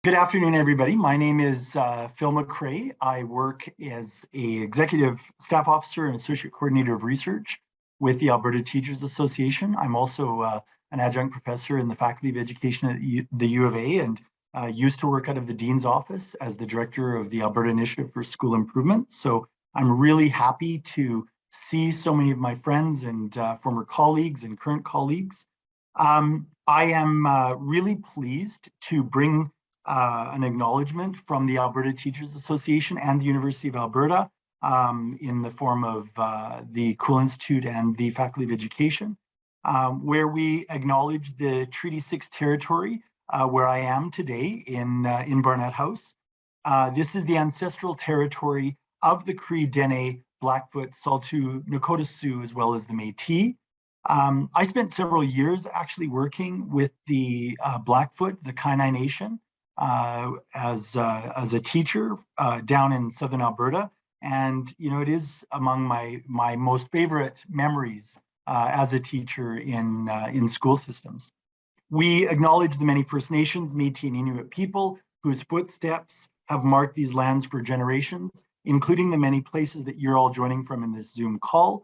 Good afternoon, everybody. My name is Phil McCrae. I work as an executive staff officer and associate coordinator of research with the Alberta Teachers Association. I'm also an adjunct professor in the Faculty of Education at the U of A and used to work out of the Dean's office as the director of the Alberta Initiative for School Improvement. So I'm really happy to see so many of my friends and former colleagues and current colleagues. I am really pleased to bring an acknowledgement from the Alberta Teachers Association and the University of Alberta in the form of the Kule Institute and the Faculty of Education, where we acknowledge the Treaty 6 territory where I am today in Barnett House. This is the ancestral territory of the Cree, Dene, Blackfoot, Saulteaux, Nakota Sioux, as well as the Métis. I spent several years actually working with the Blackfoot, the Kainai Nation, as a teacher down in southern Alberta, and it is among my most favorite memories as a teacher in school systems. We acknowledge the many First Nations, Métis, and Inuit people whose footsteps have marked these lands for generations, including the many places that you're all joining from in this Zoom call.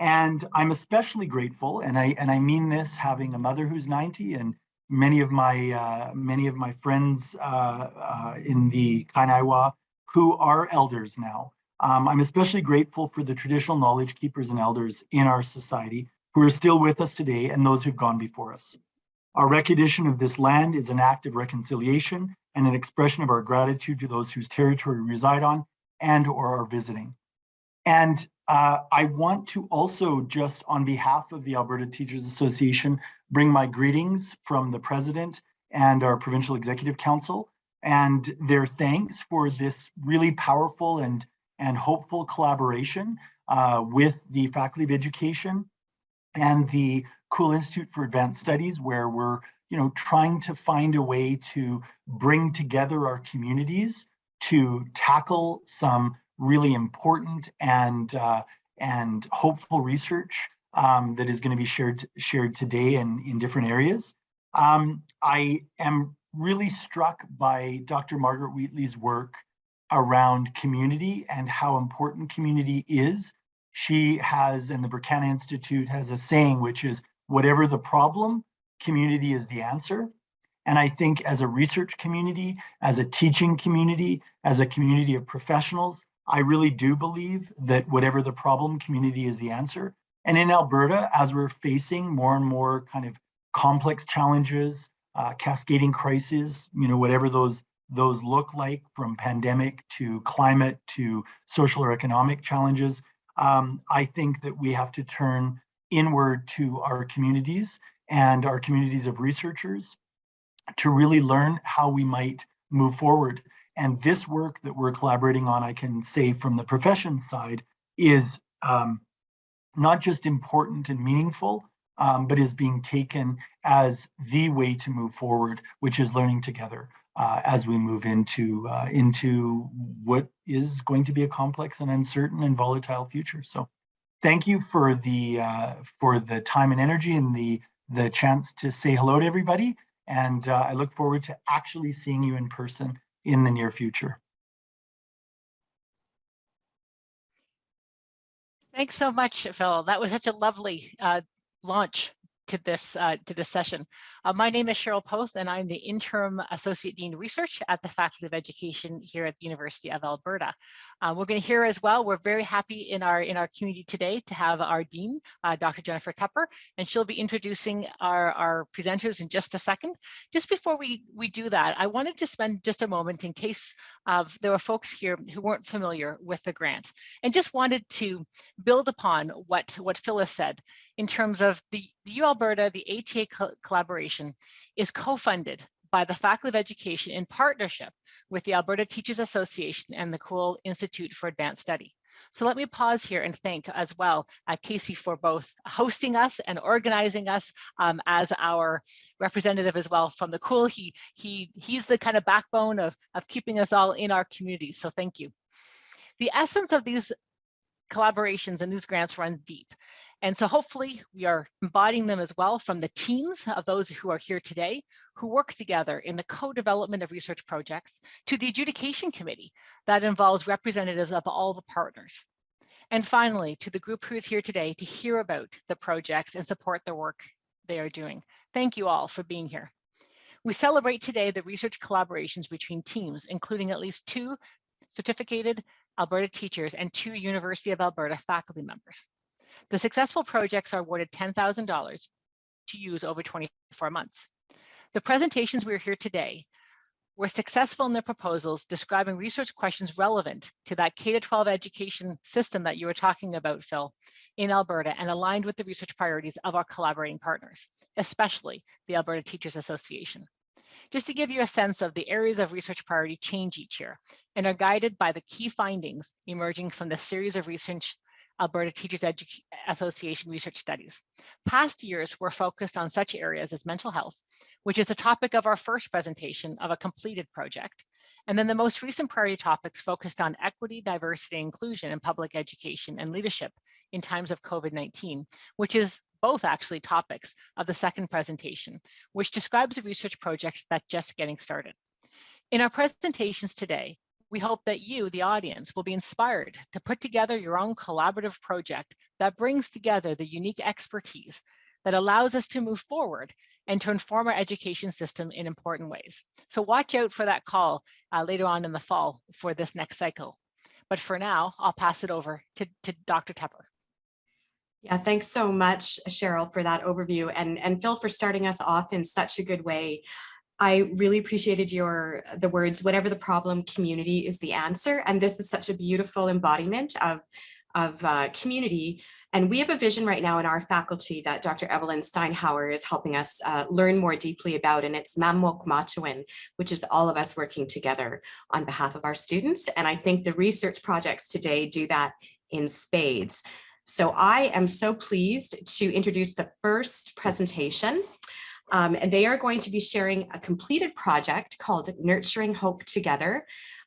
And I'm especially grateful, and I mean this, having a mother who's 90 and many of my friends in the Kainaiwa who are elders now. I'm especially grateful for the traditional knowledge keepers and elders in our society who are still with us today and those who've gone before us. Our recognition of this land is an act of reconciliation and an expression of our gratitude to those whose territory we reside on and or are visiting. And I want to also, just on behalf of the Alberta Teachers Association, bring my greetings from the President and our Provincial Executive Council and their thanks for this really powerful and hopeful collaboration with the Faculty of Education and the Kule Institute for Advanced Studies, where we're trying to find a way to bring together our communities to tackle some really important and hopeful research that is going to be shared today in different areas. I am really struck by Dr. Margaret Wheatley's work around community and how important community is. She has, and the Burkana Institute has a saying, which is, whatever the problem, community is the answer. And I think as a research community, as a teaching community, as a community of professionals, I really do believe that whatever the problem, community is the answer. And in Alberta, as we're facing more and more kind of complex challenges, cascading crises, whatever those look like, from pandemic to climate to social or economic challenges, I think that we have to turn inward to our communities and our communities of researchers to really learn how we might move forward. And this work that we're collaborating on, I can say from the profession side, is not just important and meaningful, but is being taken as the way to move forward, which is learning together as we move into what is going to be a complex and uncertain and volatile future. So thank you for the time and energy and the chance to say hello to everybody. And I look forward to actually seeing you in person in the near future. Thanks so much, Phil. That was such a lovely launch to this session. My name is Cheryl Poth, and I'm the Interim Associate Dean of Research at the Faculty of Education here at the University of Alberta. We're going to hear as well, we're very happy in our community today to have our Dean, Dr. Jennifer Tupper, and she'll be introducing our presenters in just a second. Just before we do that, I wanted to spend just a moment in case there were folks here who weren't familiar with the grant, and just wanted to build upon what Phil has said in terms of the UAlberta, the ATA collaboration is co-funded by the Faculty of Education in partnership with the Alberta Teachers Association and the Kule Institute for Advanced Study. So let me pause here and thank as well Casey for both hosting us and organizing us as our representative as well from the Kule. He's the kind of backbone of keeping us all in our community. So thank you. The essence of these collaborations and these grants run deep. And so hopefully we are embodying them as well from the teams of those who are here today, who work together in the co-development of research projects, to the adjudication committee that involves representatives of all the partners. And finally, to the group who is here today to hear about the projects and support the work they are doing. Thank you all for being here. We celebrate today the research collaborations between teams, including at least 2 certificated Alberta teachers and 2 University of Alberta faculty members. The successful projects are awarded $10,000 to use over 24 months. The presentations we are here today were successful in their proposals describing research questions relevant to that K-12 education system that you were talking about, Phil, in Alberta, and aligned with the research priorities of our collaborating partners, especially the Alberta Teachers Association. Just to give you a sense of the areas of research priority change each year and are guided by the key findings emerging from the series of research Alberta Teachers Association research studies. Past years were focused on such areas as mental health, which is the topic of our first presentation of a completed project. And then the most recent priority topics focused on equity, diversity, inclusion in public education and leadership in times of COVID-19, which is both actually topics of the second presentation, which describes the research projects that's just getting started. In our presentations today, we hope that you, the audience, will be inspired to put together your own collaborative project that brings together the unique expertise that allows us to move forward and to inform our education system in important ways. So watch out for that call later on in the fall for this next cycle. But for now, I'll pass it over to Dr. Tepper. Yeah, thanks so much, Cheryl, for that overview, and Phil for starting us off in such a good way. I really appreciated the words, whatever the problem, community is the answer. And this is such a beautiful embodiment of community. And we have a vision right now in our faculty that Dr. Evelyn Steinhauer is helping us learn more deeply about, and it's Mamwok Matuin, which is all of us working together on behalf of our students. And I think the research projects today do that in spades. So I am so pleased to introduce the first presentation. And they are going to be sharing a completed project called Nurturing Hope Together,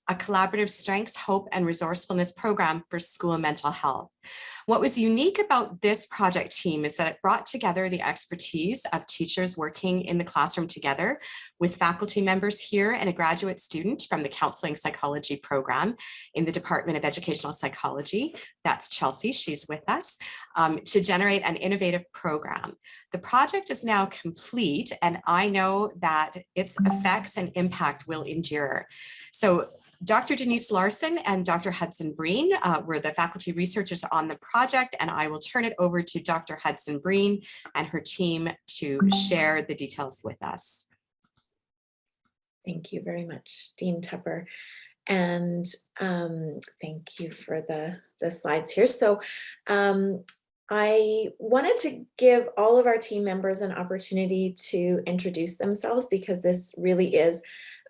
a collaborative strengths, hope, and resourcefulness program for school mental health. What was unique about this project team is that it brought together the expertise of teachers working in the classroom together with faculty members here and a graduate student from the counseling psychology program in the Department of Educational Psychology. That's Chelsea, she's with us, to generate an innovative program. The project is now complete, and I know that its effects and impact will endure. So Dr. Denise Larson and Dr. Hudson Breen were the faculty researchers on the project, and I will turn it over to Dr. Hudson Breen and her team to share the details with us. Thank you very much, Dean Tepper. And thank you for the slides here. So I wanted to give all of our team members an opportunity to introduce themselves because this really is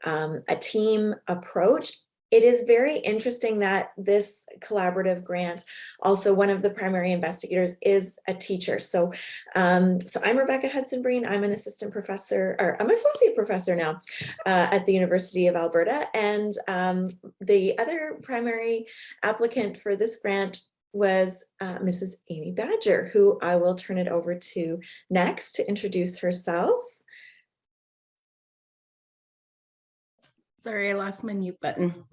a team approach. It is very interesting that this collaborative grant, also one of the primary investigators is a teacher. So, so I'm Rebecca Hudson Breen. I'm an assistant professor, or I'm associate professor now at the University of Alberta. And the other primary applicant for this grant was Mrs. Amy Badger, who I will turn it over to next to introduce herself. Sorry, I lost my mute button.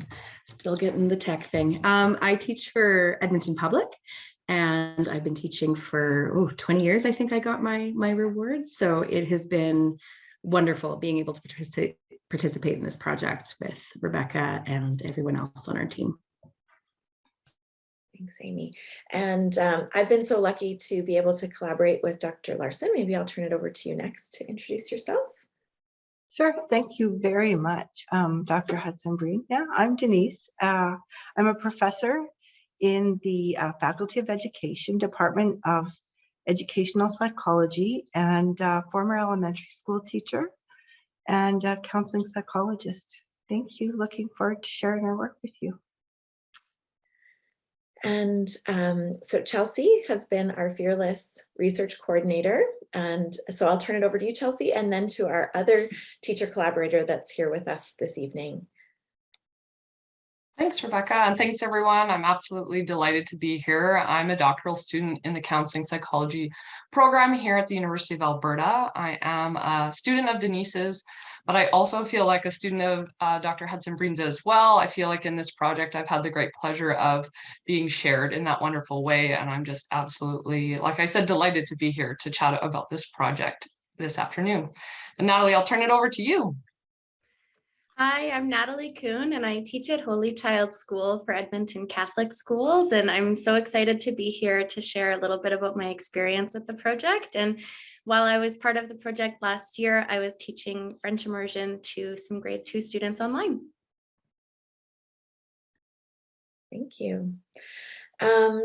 Still getting the tech thing. I teach for Edmonton Public, and I've been teaching for 20 years. I think I got my reward. So it has been wonderful being able to participate in this project with Rebecca and everyone else on our team. Thanks, Amy. And I've been so lucky to be able to collaborate with Dr. Larson. Maybe I'll turn it over to you next to introduce yourself. Sure, thank you very much, Dr. Hudson Breen. Yeah, I'm Denise. I'm a professor in the Faculty of Education, Department of Educational Psychology, and former elementary school teacher and counseling psychologist. Thank you. Looking forward to sharing our work with you. And so Chelsea has been our fearless research coordinator. And so I'll turn it over to you, Chelsea, and then to our other teacher collaborator that's here with us this evening. Thanks, Rebecca, and thanks everyone. I'm absolutely delighted to be here. I'm a doctoral student in the counseling psychology program here at the University of Alberta. I am a student of Denise's, but I also feel like a student of Dr. Hudson Breen's as well. I feel like in this project, I've had the great pleasure of being shared in that wonderful way. And I'm just absolutely, like I said, delighted to be here to chat about this project this afternoon. And Natalie, I'll turn it over to you. Hi, I'm Natalie Kuhn, and I teach at Holy Child School for Edmonton Catholic Schools. And I'm so excited to be here to share a little bit about my experience with the project. And while I was part of the project last year, I was teaching French immersion to some grade 2 students online. Thank you.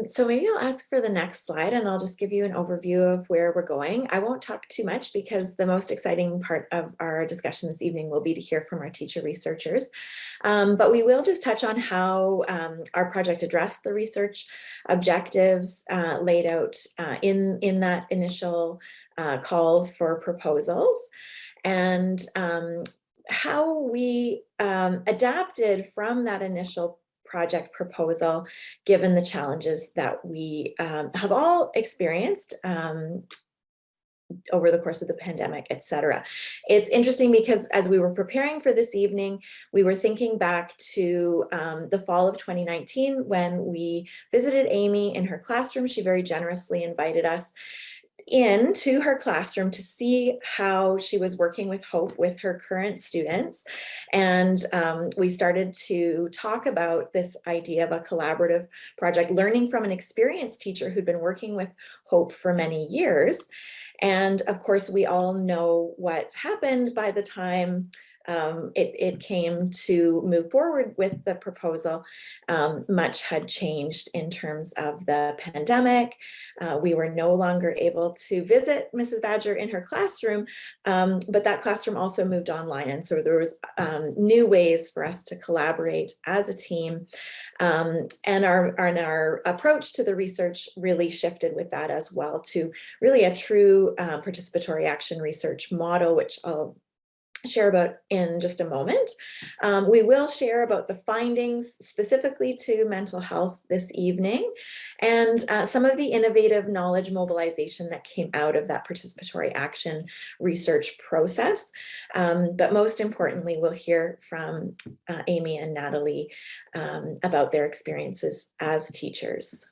So maybe I'll ask for the next slide and I'll just give you an overview of where we're going. I won't talk too much because the most exciting part of our discussion this evening will be to hear from our teacher researchers. But we will just touch on how our project addressed the research objectives laid out in that initial call for proposals, and how we adapted from that initial project proposal, given the challenges that we have all experienced over the course of the pandemic, et cetera. It's interesting because as we were preparing for this evening, we were thinking back to the fall of 2019 when we visited Amy in her classroom. She very generously invited us into her classroom to see how she was working with Hope with her current students. And we started to talk about this idea of a collaborative project, learning from an experienced teacher who'd been working with Hope for many years. And of course, we all know what happened by the time it came to move forward with the proposal. Much had changed in terms of the pandemic. We were no longer able to visit Mrs. Badger in her classroom, but that classroom also moved online. And so there was new ways for us to collaborate as a team. And our approach to the research really shifted with that as well, to really a true participatory action research model, which I'll share about in just a moment. We will share about the findings specifically to mental health this evening, and some of the innovative knowledge mobilization that came out of that participatory action research process. But most importantly, we'll hear from Amy and Natalie about their experiences as teachers.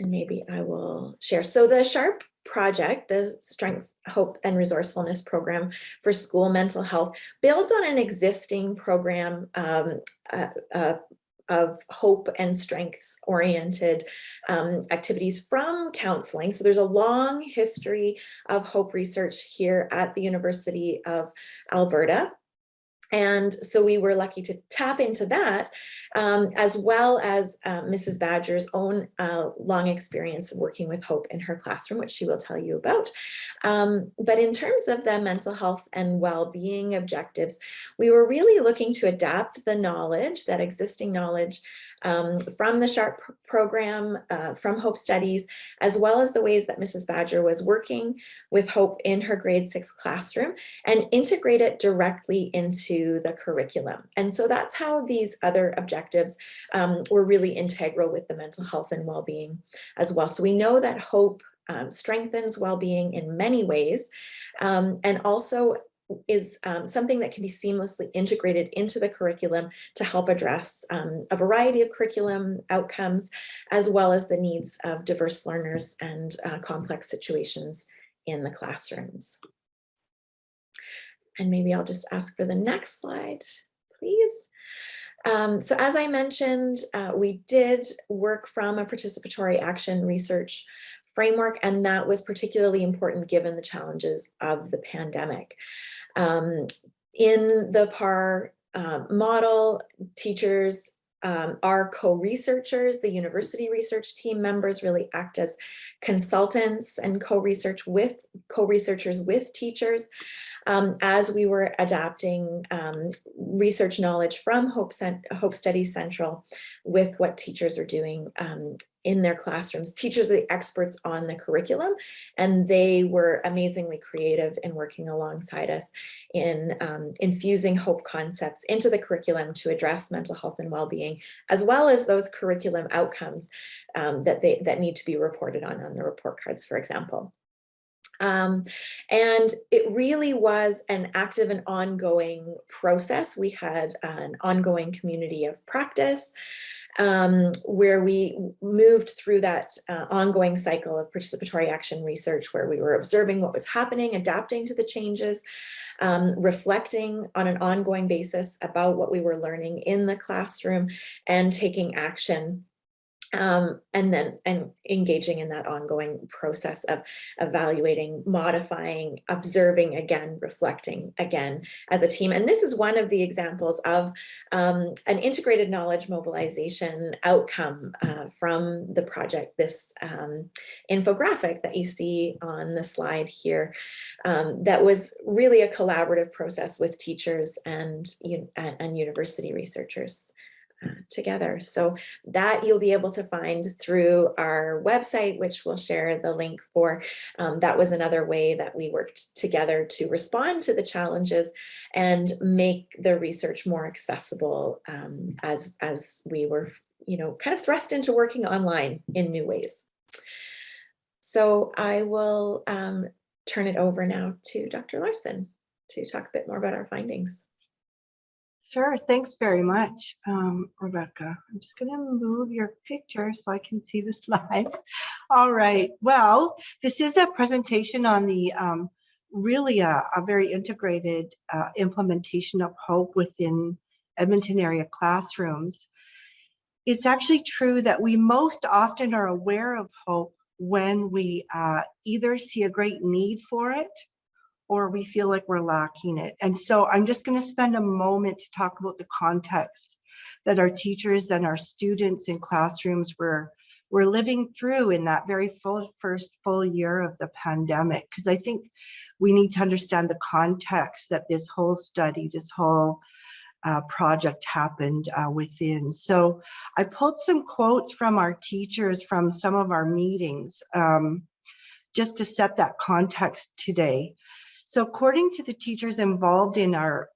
And maybe I will share. So the SHARP project, the Strength, Hope, and Resourcefulness program for school mental health, builds on an existing program of hope and strengths oriented activities from counseling. So there's a long history of hope research here at the University of Alberta. And so we were lucky to tap into that, as well as Mrs. Badger's own long experience of working with Hope in her classroom, which she will tell you about. But in terms of the mental health and well-being objectives, we were really looking to adapt the knowledge, that existing knowledge, from the SHARP program, from Hope Studies, as well as the ways that Mrs. Badger was working with Hope in her grade 6 classroom, and integrate it directly into the curriculum. And so that's how these other objectives were really integral with the mental health and well-being as well. So we know that Hope strengthens well-being in many ways, and also is something that can be seamlessly integrated into the curriculum to help address a variety of curriculum outcomes, as well as the needs of diverse learners and complex situations in the classrooms. And maybe I'll just ask for the next slide, please. So as I mentioned, we did work from a participatory action research framework, and that was particularly important given the challenges of the pandemic. In the PAR model, teachers are co-researchers. The university research team members really act as consultants and co-researchers with teachers. As we were adapting research knowledge from Hope Studies Central with what teachers are doing in their classrooms. Teachers are the experts on the curriculum, and they were amazingly creative in working alongside us in infusing hope concepts into the curriculum to address mental health and well-being, as well as those curriculum outcomes that need to be reported on the report cards, for example. And it really was an active and ongoing process. We had an ongoing community of practice where we moved through that ongoing cycle of participatory action research, where we were observing what was happening, adapting to the changes, reflecting on an ongoing basis about what we were learning in the classroom, and taking action. And engaging in that ongoing process of evaluating, modifying, observing again, reflecting again as a team. And this is one of the examples of an integrated knowledge mobilization outcome from the project, this infographic that you see on the slide here, that was really a collaborative process with teachers and university researchers together. So that you'll be able to find through our website, which we'll share the link for. That was another way that we worked together to respond to the challenges and make the research more accessible as we were, kind of thrust into working online in new ways. So I will turn it over now to Dr. Larson to talk a bit more about our findings. Sure, thanks very much, Rebecca. I'm just going to move your picture so I can see the slides. All right, well, this is a presentation on the really a very integrated implementation of hope within Edmonton area classrooms. It's actually true that we most often are aware of hope when we either see a great need for it or we feel like we're lacking it. And so I'm just going to spend a moment to talk about the context that our teachers and our students in classrooms were living through in that very first full year of the pandemic, because I think we need to understand the context that this whole study, this whole project happened within. So I pulled some quotes from our teachers from some of our meetings just to set that context today. So according to the teachers involved in our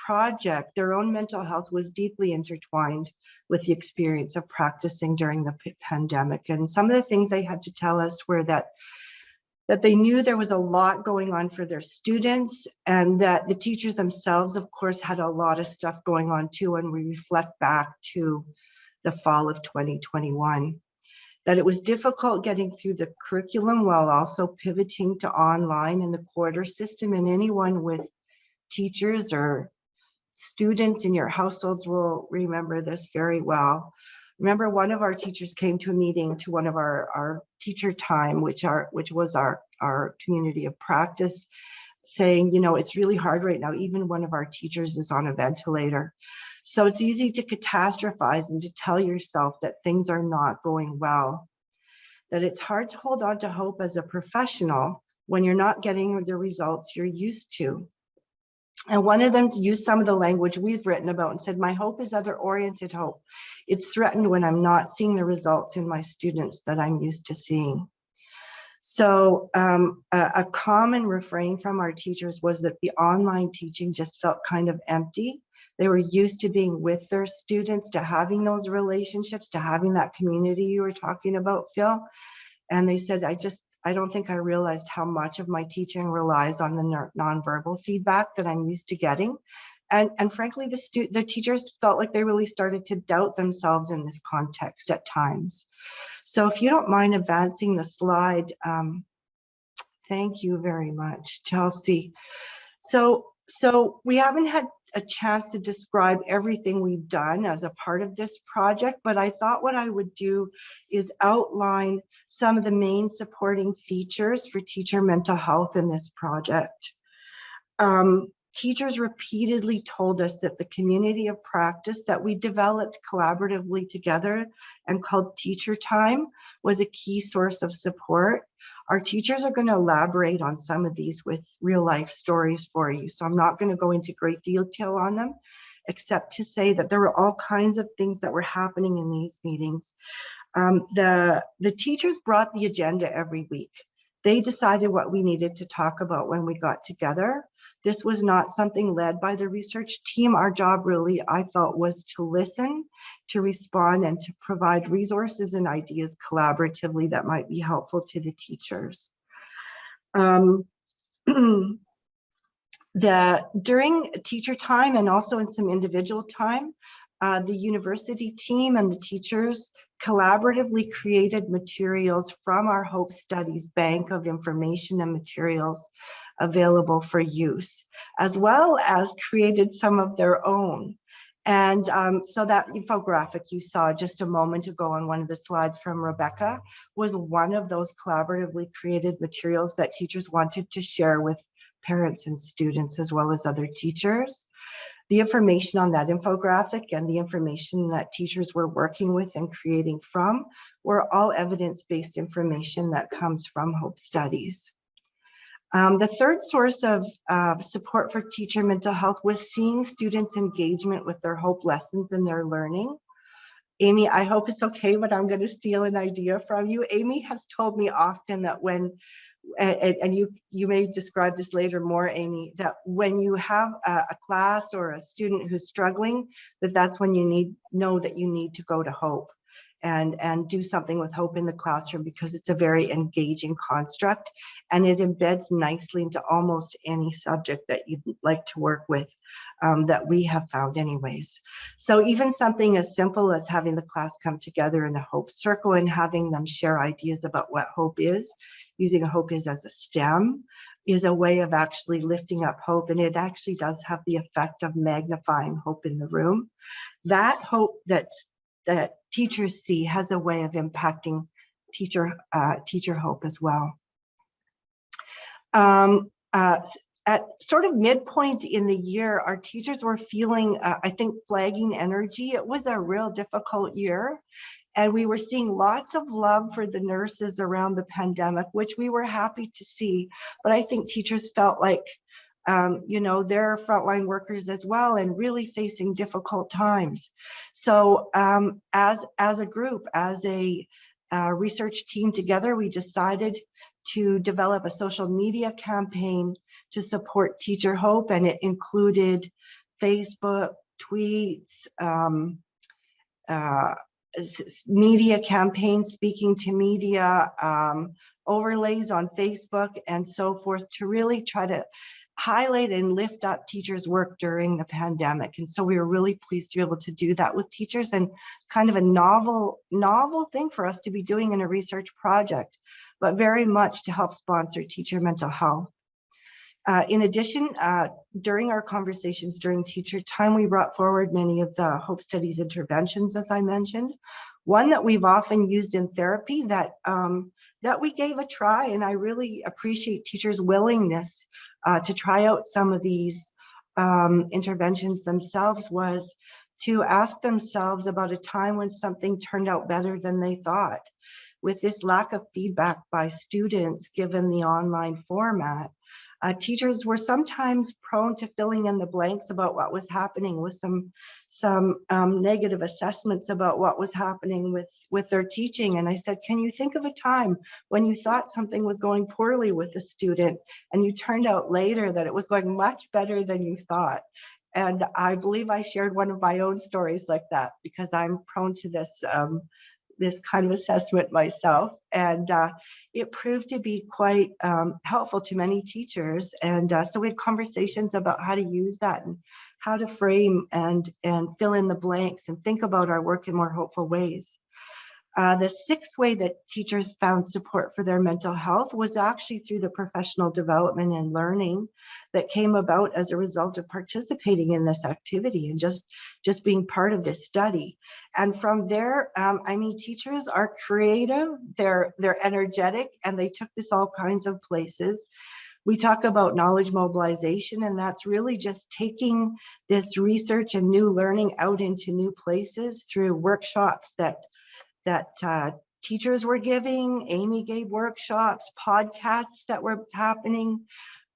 project, their own mental health was deeply intertwined with the experience of practicing during the pandemic. And some of the things they had to tell us were that they knew there was a lot going on for their students, and that the teachers themselves, of course, had a lot of stuff going on too when we reflect back to the fall of 2021. That it was difficult getting through the curriculum while also pivoting to online and the quarter system, and anyone with teachers or students in your households will remember this very well. Remember, one of our teachers came to a meeting, to one of our teacher time, which was our community of practice, saying, it's really hard right now. Even one of our teachers is on a ventilator. So it's easy to catastrophize and to tell yourself that things are not going well, that it's hard to hold on to hope as a professional when you're not getting the results you're used to. And one of them used some of the language we've written about and said, my hope is other-oriented hope. It's threatened when I'm not seeing the results in my students that I'm used to seeing. So a common refrain from our teachers was that the online teaching just felt kind of empty. They were used to being with their students, to having those relationships, to having that community you were talking about, Phil. And they said, I don't think I realized how much of my teaching relies on the nonverbal feedback that I'm used to getting. And frankly, the teachers felt like they really started to doubt themselves in this context at times. So if you don't mind advancing the slide, thank you very much, Chelsea. So we haven't had a chance to describe everything we've done as a part of this project, but I thought what I would do is outline some of the main supporting features for teacher mental health in this project. Teachers repeatedly told us that the community of practice that we developed collaboratively together and called Teacher Time was a key source of support. Our teachers are going to elaborate on some of these with real life stories for you. So I'm not going to go into great detail on them, except to say that there were all kinds of things that were happening in these meetings. The teachers brought the agenda every week. They decided what we needed to talk about when we got together. This was not something led by the research team. Our job really, I felt, was to listen, to respond, and to provide resources and ideas collaboratively that might be helpful to the teachers. During teacher time and also in some individual time, the university team and the teachers collaboratively created materials from our Hope Studies bank of information and materials available for use, as well as created some of their own. And so that infographic you saw just a moment ago on one of the slides from Rebecca was one of those collaboratively created materials that teachers wanted to share with parents and students, as well as other teachers. The information on that infographic and the information that teachers were working with and creating from were all evidence-based information that comes from Hope Studies. The third source of support for teacher mental health was seeing students' engagement with their Hope lessons and their learning. Amy, I hope it's okay, but I'm going to steal an idea from you. Amy has told me often that when, and you may describe this later more, Amy, that when you have a class or a student who's struggling, that's when you know that you need to go to Hope and do something with Hope in the classroom, because it's a very engaging construct and it embeds nicely into almost any subject that you'd like to work with, that we have found anyways. So even something as simple as having the class come together in a Hope circle and having them share ideas about what Hope is, using Hope is as a STEM, is a way of actually lifting up Hope, and it actually does have the effect of magnifying Hope in the room. That Hope that teachers see has a way of impacting teacher Hope as well. At sort of midpoint in the year, our teachers were feeling, I think, flagging energy. It was a real difficult year, and we were seeing lots of love for the nurses around the pandemic, which we were happy to see. But I think teachers felt like, you know, they're frontline workers as well and really facing difficult times. So as a group, as a research team together, we decided to develop a social media campaign to support Teacher Hope, and it included Facebook, tweets, media campaigns, speaking to media, overlays on Facebook and so forth, to really try to highlight and lift up teachers' work during the pandemic. And so we were really pleased to be able to do that with teachers, and kind of a novel thing for us to be doing in a research project, but very much to help sponsor teacher mental health. In addition, during our conversations during teacher time, we brought forward many of the Hope Studies interventions, as I mentioned. One that we've often used in therapy that we gave a try, and I really appreciate teachers' willingness to try out some of these interventions themselves, was to ask themselves about a time when something turned out better than they thought. With this lack of feedback by students, given the online format, teachers were sometimes prone to filling in the blanks about what was happening, with some negative assessments about what was happening with their teaching. And I said, can you think of a time when you thought something was going poorly with a student and you turned out later that it was going much better than you thought? And I believe I shared one of my own stories like that, because I'm prone to this this kind of assessment myself, and it proved to be quite helpful to many teachers. And so we had conversations about how to use that and how to frame and fill in the blanks and think about our work in more hopeful ways. The sixth way that teachers found support for their mental health was actually through the professional development and learning that came about as a result of participating in this activity and just being part of this study. And from there, I mean, teachers are creative, they're energetic, and they took this all kinds of places. We talk about knowledge mobilization, and that's really just taking this research and new learning out into new places through workshops that teachers were giving. Amy gave workshops, podcasts that were happening,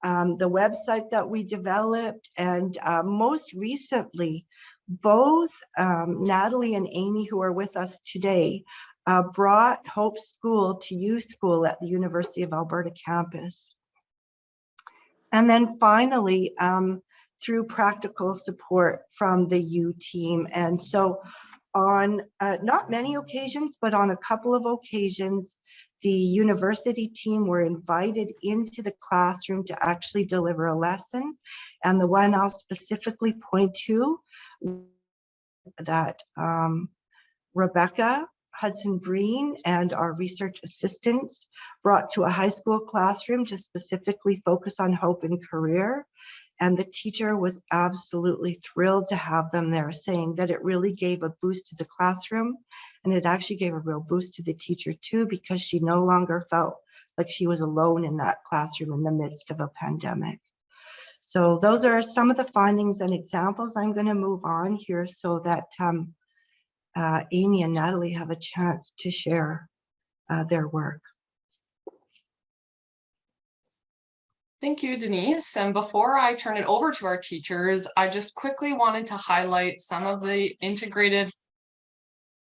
the website that we developed, and most recently, both Natalie and Amy, who are with us today, brought Hope School to U School at the University of Alberta campus. And then finally, through practical support from the U team. And so on not many occasions, but on a couple of occasions, the university team were invited into the classroom to actually deliver a lesson. And the one I'll specifically point to, that Rebecca Hudson-Breen and our research assistants brought to a high school classroom to specifically focus on hope and career. And the teacher was absolutely thrilled to have them there, saying that it really gave a boost to the classroom. And it actually gave a real boost to the teacher too, because she no longer felt like she was alone in that classroom in the midst of a pandemic. So those are some of the findings and examples. I'm going to move on here so that Amy and Natalie have a chance to share their work. Thank you, Denise. And before I turn it over to our teachers, I just quickly wanted to highlight some of the integrated,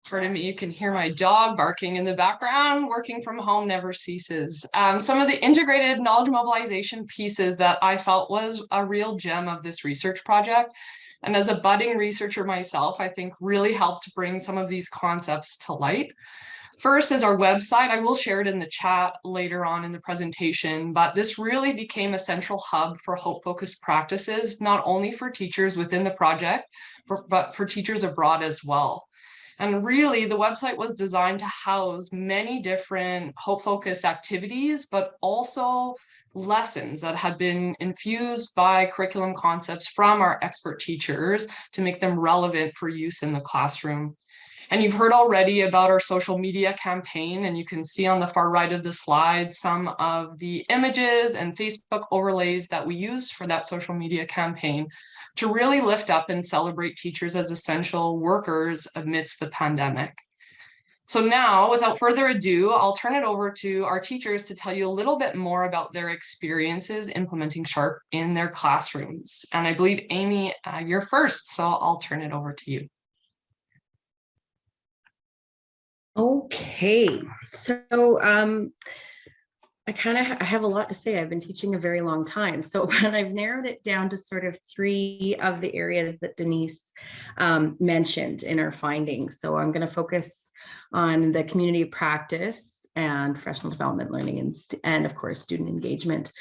pardon me, you can hear my dog barking in the background. Working from home never ceases. Some of the integrated knowledge mobilization pieces that I felt was a real gem of this research project. And as a budding researcher myself, I think really helped bring some of these concepts to light. First is our website. I will share it in the chat later on in the presentation, but this really became a central hub for hope-focused practices, not only for teachers within the project, but for teachers abroad as well. And really, the website was designed to house many different hope-focused activities, but also lessons that had been infused by curriculum concepts from our expert teachers to make them relevant for use in the classroom. And you've heard already about our social media campaign, and you can see on the far right of the slide some of the images and Facebook overlays that we used for that social media campaign to really lift up and celebrate teachers as essential workers amidst the pandemic. So now, without further ado, I'll turn it over to our teachers to tell you a little bit more about their experiences implementing SHARP in their classrooms. And I believe, Amy, you're first, so I'll turn it over to you. Okay, so I have a lot to say. I've been teaching a very long time, so but I've narrowed it down to sort of 3 of the areas that Denise mentioned in our findings. So I'm going to focus on the community of practice and professional development learning and of course student engagement.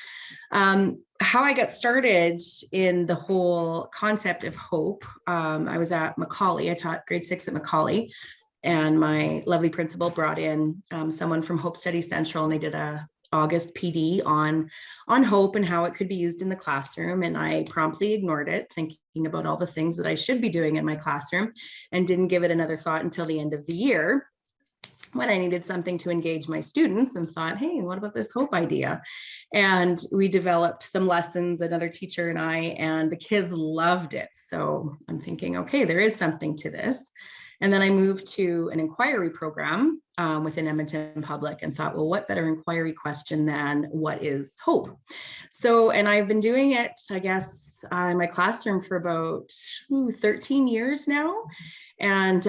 How I got started in the whole concept of hope, I was at Macaulay. I taught grade 6 at Macaulay. And my lovely principal brought in someone from Hope Study Central, and they did a August PD on hope and how it could be used in the classroom. And I promptly ignored it, thinking about all the things that I should be doing in my classroom, and didn't give it another thought until the end of the year, when I needed something to engage my students, and thought, hey, what about this hope idea? And we developed some lessons, another teacher and I, and the kids loved it. So I'm thinking, okay, there is something to this. And then I moved to an inquiry program within Edmonton Public and thought, well, what better inquiry question than what is hope? So, and I've been doing it, I guess, in my classroom for about 13 years now. And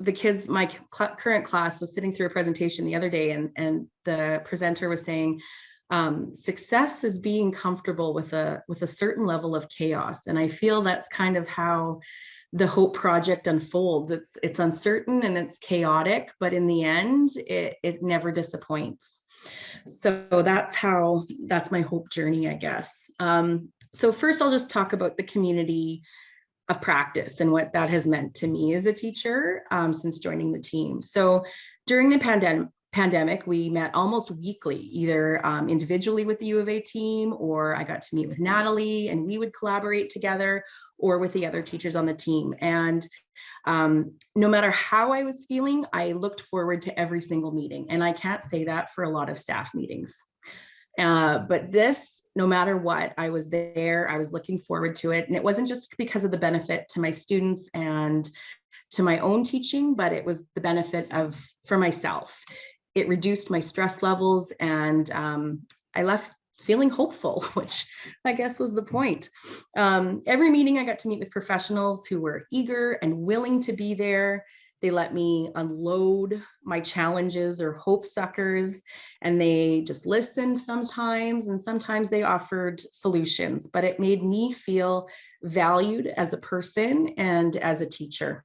the kids, my current class was sitting through a presentation the other day, and the presenter was saying, success is being comfortable with a certain level of chaos. And I feel that's kind of how the Hope Project unfolds. It's uncertain and it's chaotic, but in the end, it never disappoints. So that's my hope journey, I guess. So first I'll just talk about the community of practice and what that has meant to me as a teacher since joining the team. So during the pandemic, we met almost weekly, either individually with the U of A team, or I got to meet with Natalie and we would collaborate together, or with the other teachers on the team. And no matter how I was feeling, I looked forward to every single meeting. And I can't say that for a lot of staff meetings. But this, no matter what, I was there, I was looking forward to it. And it wasn't just because of the benefit to my students and to my own teaching, but it was the benefit for myself. It reduced my stress levels, and I left feeling hopeful, which I guess was the point. Every meeting I got to meet with professionals who were eager and willing to be there. They let me unload my challenges or hope suckers, and they just listened sometimes, and sometimes they offered solutions, but it made me feel valued as a person and as a teacher.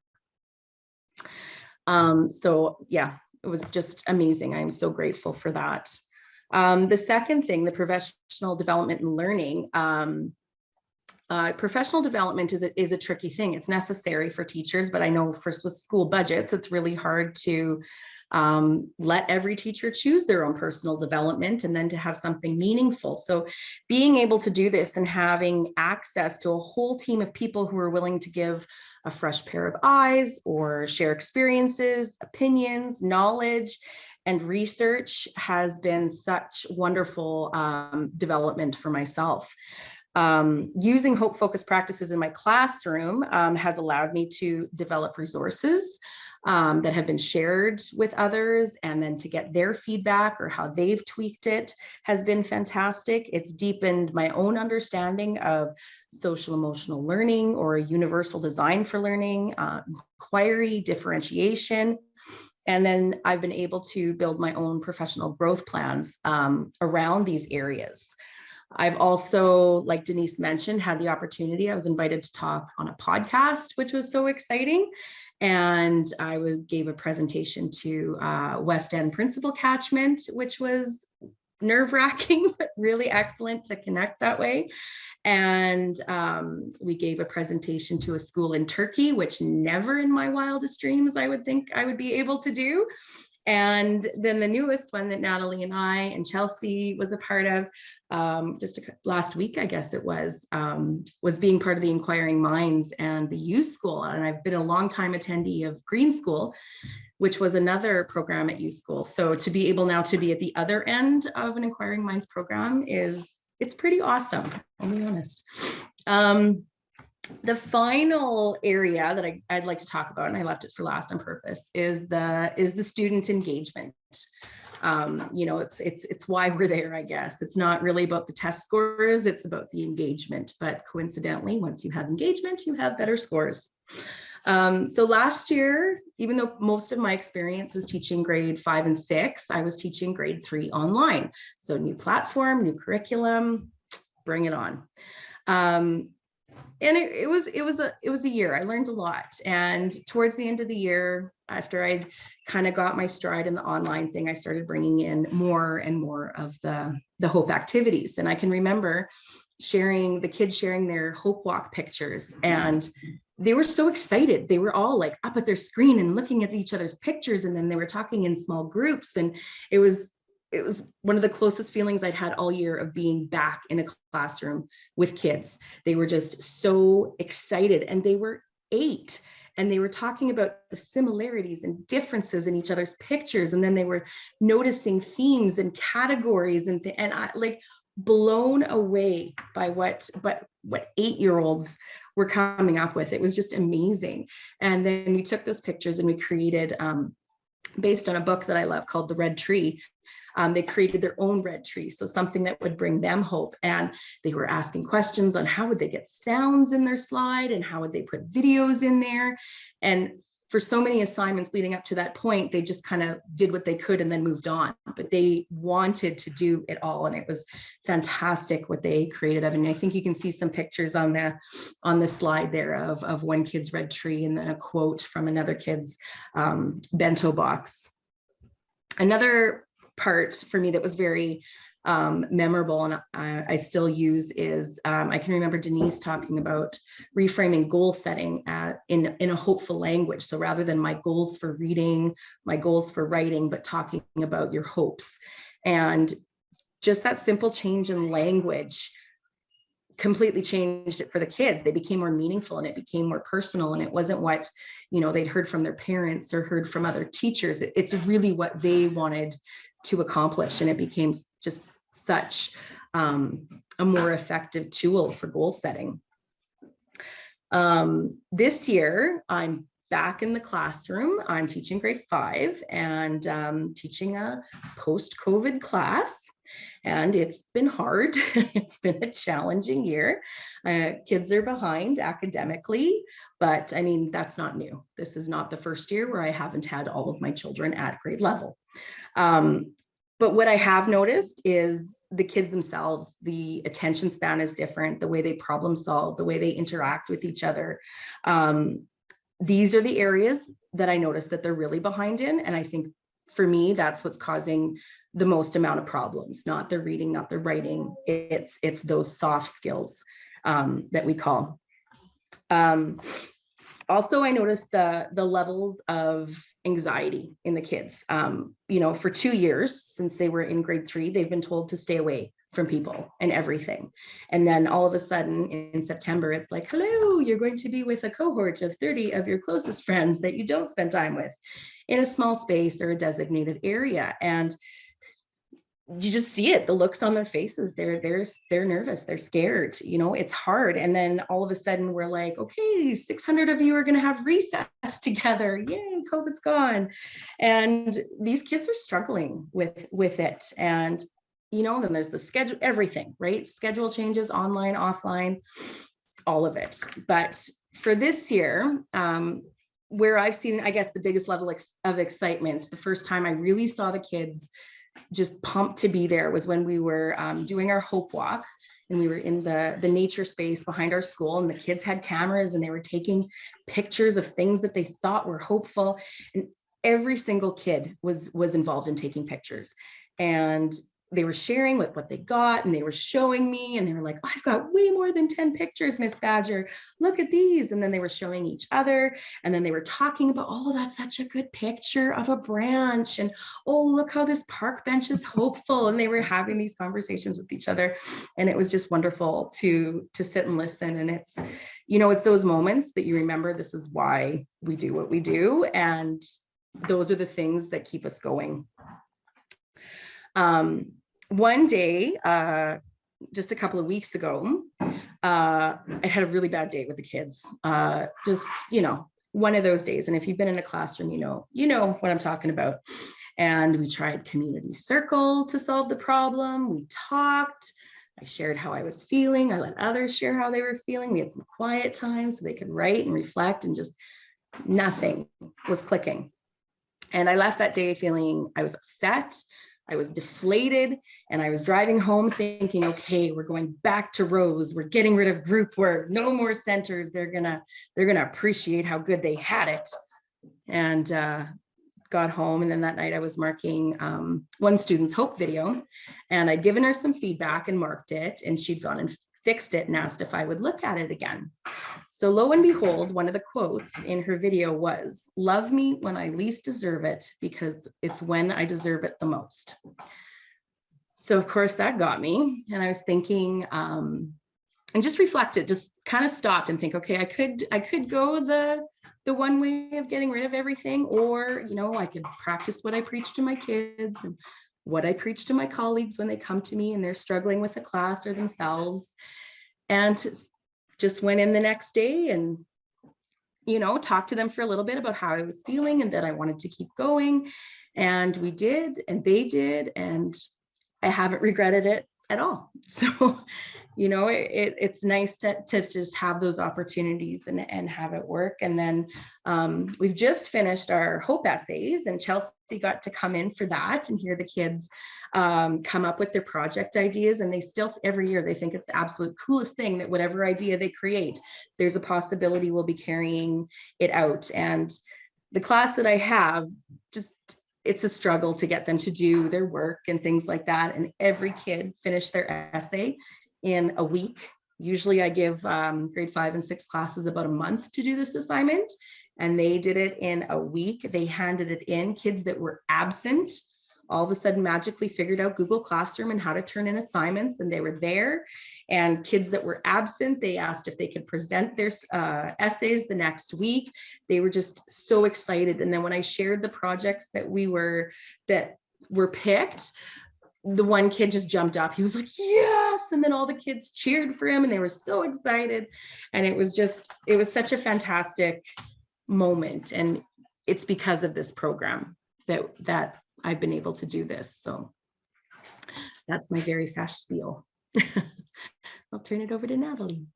So yeah, it was just amazing. I'm so grateful for that. The second thing, the professional development and learning. Professional development is a tricky thing. It's necessary for teachers, but I know with school budgets, it's really hard to let every teacher choose their own personal development and then to have something meaningful. So being able to do this and having access to a whole team of people who are willing to give a fresh pair of eyes or share experiences, opinions, knowledge, and research has been such wonderful development for myself. Using hope-focused practices in my classroom has allowed me to develop resources that have been shared with others, and then to get their feedback or how they've tweaked it has been fantastic. It's deepened my own understanding of social emotional learning or universal design for learning, inquiry, differentiation. And then I've been able to build my own professional growth plans around these areas. I've also, like Denise mentioned, had the opportunity, I was invited to talk on a podcast, which was so exciting. And I gave a presentation to West End Principal Catchment, which was nerve-wracking, but really excellent to connect that way. And we gave a presentation to a school in Turkey, which never in my wildest dreams I would think I would be able to do. And then the newest one that Natalie and I and Chelsea was a part of last week, I guess it was being part of the Inquiring Minds and the youth school. And I've been a longtime attendee of Green School, which was another program at youth school. So to be able now to be at the other end of an Inquiring Minds program it's pretty awesome, I'll be honest. The final area that I'd like to talk about, and I left it for last on purpose, is the student engagement. You know, it's why we're there, I guess. It's not really about the test scores, it's about the engagement. But coincidentally, once you have engagement, you have better scores. So last year, even though most of my experience is teaching grade 5 and 6, I was teaching grade 3 online. So new platform, new curriculum, bring it on. And it was a year. I learned a lot. And towards the end of the year, after I'd kind of got my stride in the online thing, I started bringing in more and more of the hope activities. And I can remember the kids sharing their hope walk pictures, and they were so excited. They were all like up at their screen and looking at each other's pictures, and then they were talking in small groups. And it was one of the closest feelings I'd had all year of being back in a classroom with kids. They were just so excited, and they were 8, and they were talking about the similarities and differences in each other's pictures. And then they were noticing themes and categories and I like blown away by what 8-year-olds were coming up with. It was just amazing. And then we took those pictures and we created, based on a book that I love called The Red Tree, they created their own red tree, so something that would bring them hope. And they were asking questions on how would they get sounds in their slide and how would they put videos in there. And for so many assignments leading up to that point, they just kind of did what they could and then moved on. But they wanted to do it all, and it was fantastic what they created of. And I think you can see some pictures on the slide there of one kid's red tree, and then a quote from another kid's bento box. Another part for me that was very memorable, and I still use, is I can remember Denise talking about reframing goal setting in a hopeful language. So rather than my goals for reading, my goals for writing, but talking about your hopes. And just that simple change in language completely changed it for the kids. They became more meaningful, and it became more personal, and it wasn't what, you know, they'd heard from their parents or heard from other teachers. It's really what they wanted to accomplish, and it became just such a more effective tool for goal setting. This year, I'm back in the classroom. I'm teaching grade 5 and teaching a post-COVID class. And it's been hard. It's been a challenging year. Kids are behind academically, but I mean, that's not new. This is not the first year where I haven't had all of my children at grade level. But what I have noticed is the kids themselves, the attention span is different, the way they problem solve, the way they interact with each other. These are the areas that I noticed that they're really behind in. And I think for me, that's what's causing the most amount of problems, not their reading, not their writing. It's those soft skills that we call. Also, I noticed the levels of anxiety in the kids. You know, for 2 years, since they were in grade 3, they've been told to stay away from people and everything. And then all of a sudden in September, it's like, hello, you're going to be with a cohort of 30 of your closest friends that you don't spend time with in a small space or a designated area. And you just see it, the looks on their faces, they're nervous, they're scared, you know, it's hard. And then all of a sudden we're like, okay, 600 of you are going to have recess together. Yay, COVID's gone. And these kids are struggling with it. And, you know, then there's the schedule, everything, right? Schedule changes, online, offline, all of it. But for this year, where I've seen, I guess, the biggest level of excitement, the first time I really saw the kids just pumped to be there was when we were doing our Hope Walk, and we were in the nature space behind our school, and the kids had cameras and they were taking pictures of things that they thought were hopeful, and every single kid was involved in taking pictures, and they were sharing with what they got, and they were showing me, and they were like, oh, I've got way more than 10 pictures, Miss Badger, look at these. And then they were showing each other, and then they were talking about, oh, that's such a good picture of a branch, and oh, look how this park bench is hopeful. And they were having these conversations with each other, and it was just wonderful to sit and listen. And it's, you know, it's those moments that you remember, this is why we do what we do, and those are the things that keep us going. One day, just a couple of weeks ago, I had a really bad day with the kids. Just, you know, one of those days. And if you've been in a classroom, you know what I'm talking about. And we tried community circle to solve the problem. We talked. I shared how I was feeling. I let others share how they were feeling. We had some quiet time so they could write and reflect, and just nothing was clicking. And I left that day feeling I was upset. I was deflated, and I was driving home thinking, okay, we're going back to rows. We're getting rid of group work. No more centers. They're gonna appreciate how good they had it. And got home, and then that night I was marking one student's hope video, and I'd given her some feedback and marked it, and she'd gone and fixed it and asked if I would look at it again. So lo and behold, one of the quotes in her video was, love me when I least deserve it, because it's when I deserve it the most. So of course that got me, and I was thinking, and just reflected, just kind of stopped and think, okay, I could go the one way of getting rid of everything, or, you know, I could practice what I preach to my kids and what I preach to my colleagues when they come to me and they're struggling with a class or themselves. And just went in the next day and, you know, talked to them for a little bit about how I was feeling and that I wanted to keep going. And we did, and they did, and I haven't regretted it at all. So, you know, it's nice to just have those opportunities and have it work. And then we've just finished our Hope essays, and Chelsea got to come in for that and hear the kids come up with their project ideas. And they still, every year, they think it's the absolute coolest thing that whatever idea they create, there's a possibility we'll be carrying it out. And the class that I have, just, it's a struggle to get them to do their work and things like that. And every kid finished their essay in a week. Usually I give grade 5 and 6 classes about a month to do this assignment, and they did it in a week. They handed it in. Kids that were absent all of a sudden magically figured out Google Classroom and how to turn in assignments, and they were there. And kids that were absent, they asked if they could present their essays the next week. They were just so excited. And then when I shared the projects that were picked, the one kid just jumped up. He was like, yes. And then all the kids cheered for him, and they were so excited. And it was such a fantastic moment. And it's because of this program that I've been able to do this. So that's my very fast spiel. I'll turn it over to Natalie.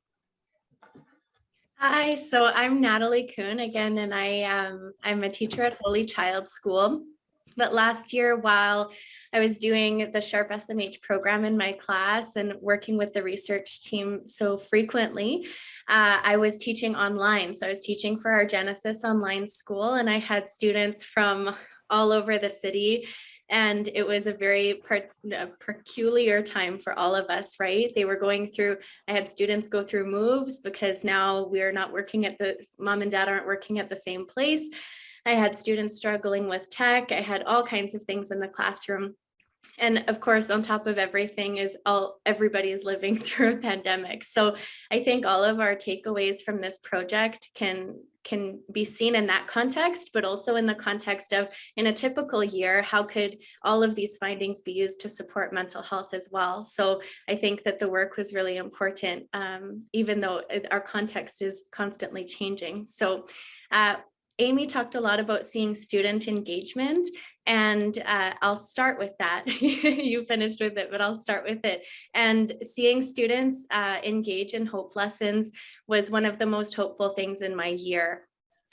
Hi, so I'm Natalie Kuhn again, and I'm a teacher at Holy Child School. But last year, while I was doing the SHARP-SMH program in my class and working with the research team so frequently, I was teaching online. So I was teaching for our Genesis online school, and I had students from all over the city. And it was a very peculiar time for all of us, right? They were going through, I had students go through moves because now we're not working at mom and dad aren't working at the same place. I had students struggling with tech. I had all kinds of things in the classroom. And of course, on top of everything is everybody is living through a pandemic. So I think all of our takeaways from this project can be seen in that context, but also in the context of, in a typical year, how could all of these findings be used to support mental health as well? So I think that the work was really important, even though our context is constantly changing. So Amy talked a lot about seeing student engagement, and I'll start with that. You finished with it, but I'll start with it. And seeing students engage in hope lessons was one of the most hopeful things in my year.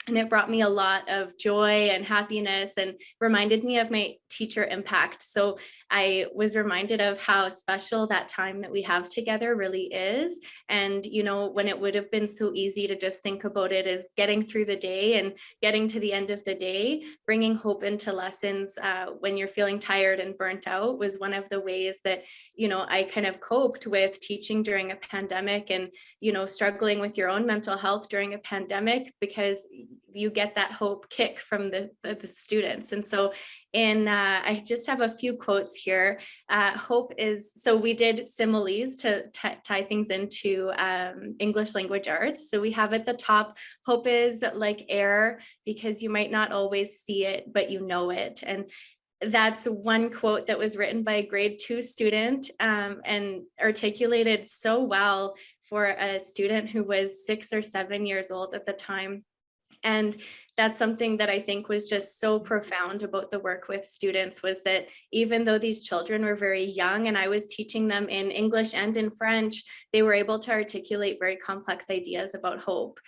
And it brought me a lot of joy and happiness and reminded me of my teacher impact. So I was reminded of how special that time that we have together really is. And, you know, when it would have been so easy to just think about it as getting through the day and getting to the end of the day, bringing hope into lessons when you're feeling tired and burnt out was one of the ways that, you know, I kind of coped with teaching during a pandemic and, you know, struggling with your own mental health during a pandemic, because you get that hope kick from the students. And so I just have a few quotes here. Hope is, so we did similes to tie things into English language arts. So we have at the top, hope is like air because you might not always see it, but you know it. And that's one quote that was written by a grade 2 student and articulated so well for a student who was 6 or 7 years old at the time. And that's something that I think was just so profound about the work with students, was that even though these children were very young and I was teaching them in English and in French, they were able to articulate very complex ideas about hope.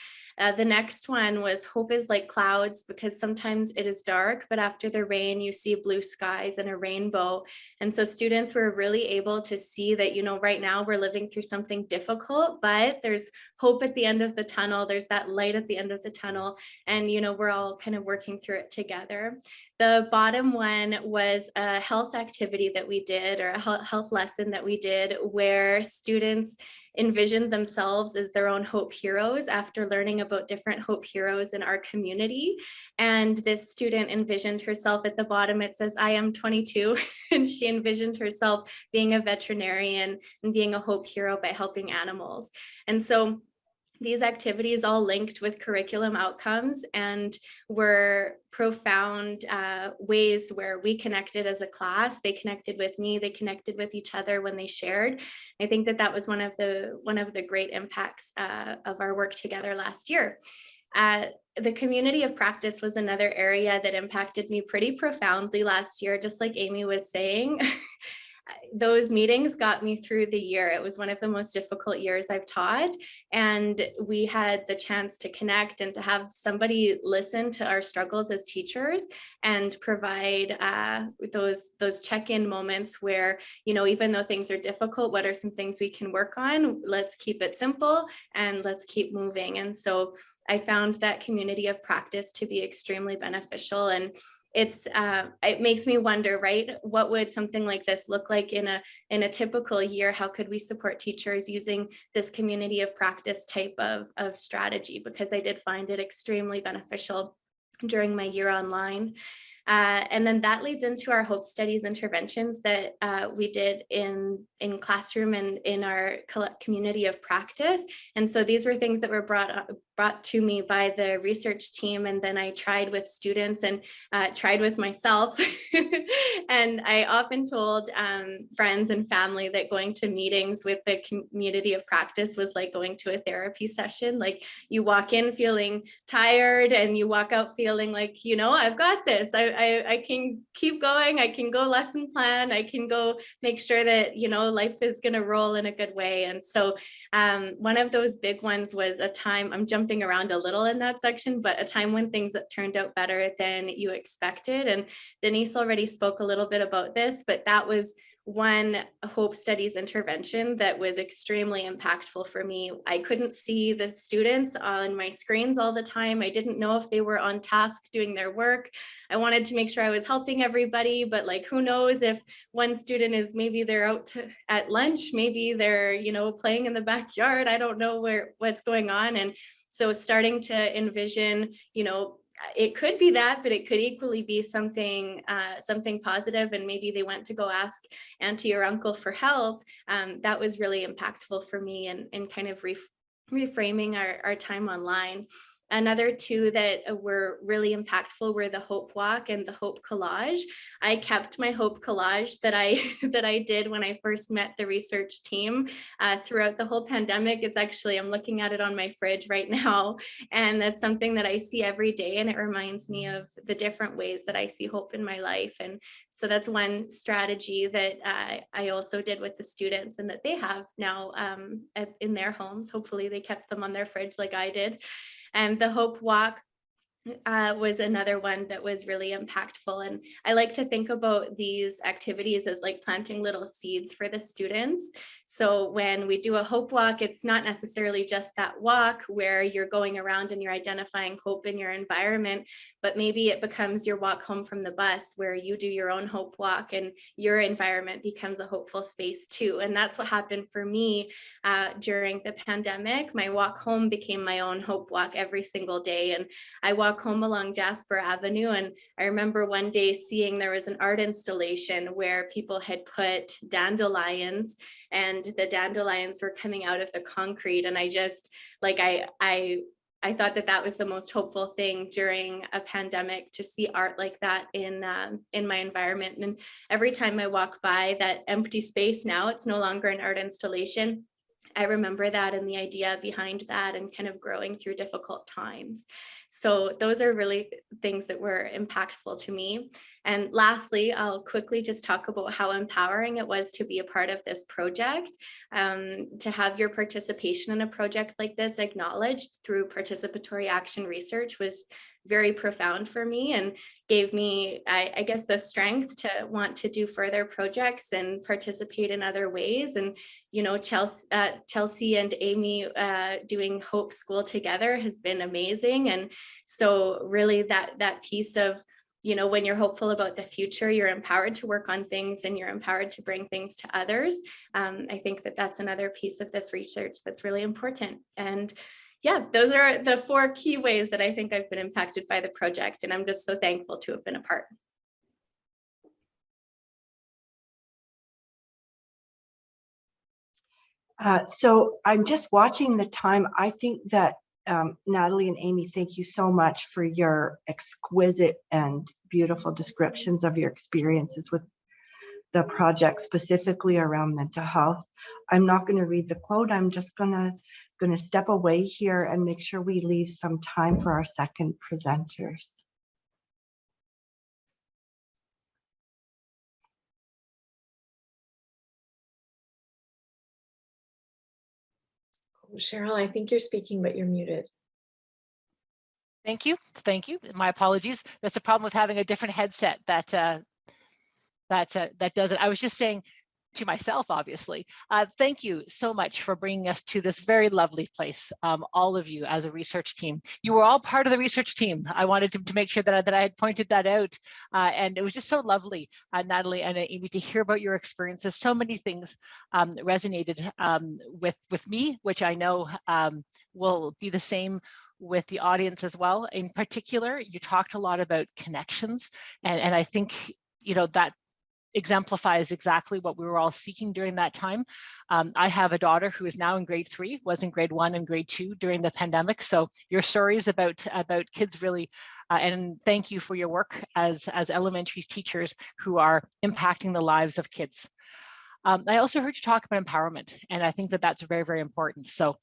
The next one was hope is like clouds because sometimes it is dark, but after the rain, you see blue skies and a rainbow. And so students were really able to see that, you know, right now we're living through something difficult, but there's hope at the end of the tunnel. There's that light at the end of the tunnel. And, you know, we're all kind of working through it together. The bottom one was a health activity that we did, or a health lesson that we did, where students envisioned themselves as their own hope heroes after learning about different hope heroes in our community. And this student envisioned herself at the bottom, it says, I am 22, and she envisioned herself being a veterinarian and being a hope hero by helping animals. And so these activities all linked with curriculum outcomes and were profound ways where we connected as a class. They connected with me, they connected with each other when they shared. I think that was one of the great impacts of our work together last year. The community of practice was another area that impacted me pretty profoundly last year, just like Amy was saying. Those meetings got me through the year. It was one of the most difficult years I've taught, and we had the chance to connect and to have somebody listen to our struggles as teachers and provide those check-in moments where, you know, even though things are difficult, what are some things we can work on? Let's keep it simple and let's keep moving. And so I found that community of practice to be extremely beneficial, and it makes me wonder, right? What would something like this look like in a typical year? How could we support teachers using this community of practice type of strategy? Because I did find it extremely beneficial during my year online. And then that leads into our Hope Studies interventions that we did in classroom and in our community of practice. And so these were things that were brought to me by the research team, and then I tried with students and tried with myself. And I often told friends and family that going to meetings with the community of practice was like going to a therapy session. Like, you walk in feeling tired and you walk out feeling like, you know, I've got this. I can keep going, I can go lesson plan, I can go make sure that, you know, life is going to roll in a good way. And so one of those big ones was a time, I'm jumping around a little in that section, but a time when things turned out better than you expected. And Denise already spoke a little bit about this, but that was one Hope Studies intervention that was extremely impactful for me. I couldn't see the students on my screens all the time. I didn't know if they were on task doing their work. I wanted to make sure I was helping everybody, but like, who knows if one student is, maybe they're out at lunch, maybe they're, you know, playing in the backyard. I don't know what's going on. And so starting to envision, you know, it could be that, but it could equally be something positive, and maybe they went to go ask auntie or uncle for help. That was really impactful for me, and kind of reframing our time online. Another two that were really impactful were the Hope Walk and the Hope Collage. I kept my Hope Collage that I did when I first met the research team throughout the whole pandemic. It's actually, I'm looking at it on my fridge right now, and that's something that I see every day, and it reminds me of the different ways that I see hope in my life. And so that's one strategy that I also did with the students, and that they have now in their homes. Hopefully they kept them on their fridge like I did. And the Hope Walk was another one that was really impactful. And I like to think about these activities as like planting little seeds for the students. So when we do a Hope Walk, it's not necessarily just that walk where you're going around and you're identifying hope in your environment, but maybe it becomes your walk home from the bus where you do your own Hope Walk and your environment becomes a hopeful space too. And that's what happened for me during the pandemic. My walk home became my own Hope Walk every single day. And I walk home along Jasper Avenue. And I remember one day seeing there was an art installation where people had put dandelions, and the dandelions were coming out of the concrete. And I just, like, I thought that was the most hopeful thing during a pandemic, to see art like that in my environment. And every time I walk by that empty space now, it's no longer an art installation. I remember that and the idea behind that, and kind of growing through difficult times. So those are really things that were impactful to me. And lastly, I'll quickly just talk about how empowering it was to be a part of this project. To have your participation in a project like this acknowledged through participatory action research was very profound for me, and gave me, I guess, the strength to want to do further projects and participate in other ways. And, you know, Chelsea and Amy doing Hope School together has been amazing. And so really that piece of, you know, when you're hopeful about the future, you're empowered to work on things and you're empowered to bring things to others. I think that's another piece of this research that's really important. And yeah, those are the 4 key ways that I think I've been impacted by the project, and I'm just so thankful to have been a part. So I'm just watching the time. I think that Natalie and Amy, thank you so much for your exquisite and beautiful descriptions of your experiences with the project, specifically around mental health. I'm not going to read the quote. I'm just going to step away here and make sure we leave some time for our second presenters. Cheryl, I think you're speaking, but you're muted. Thank you. Thank you. My apologies. That's the problem with having a different headset that does it. I was just saying to myself, obviously, thank you so much for bringing us to this very lovely place. All of you as a research team. You were all part of the research team. I wanted to make sure that I had pointed that out. And it was just so lovely, Natalie and Amy, to hear about your experiences. So many things resonated with me, which I know will be the same with the audience as well. In particular, you talked a lot about connections, and I think, you know, that exemplifies exactly what we were all seeking during that time. I have a daughter who is now in grade 3, was in grade 1 and grade 2 during the pandemic. So your stories about kids really, and thank you for your work as elementary teachers who are impacting the lives of kids. I also heard you talk about empowerment, and I think that that's very, very important. So,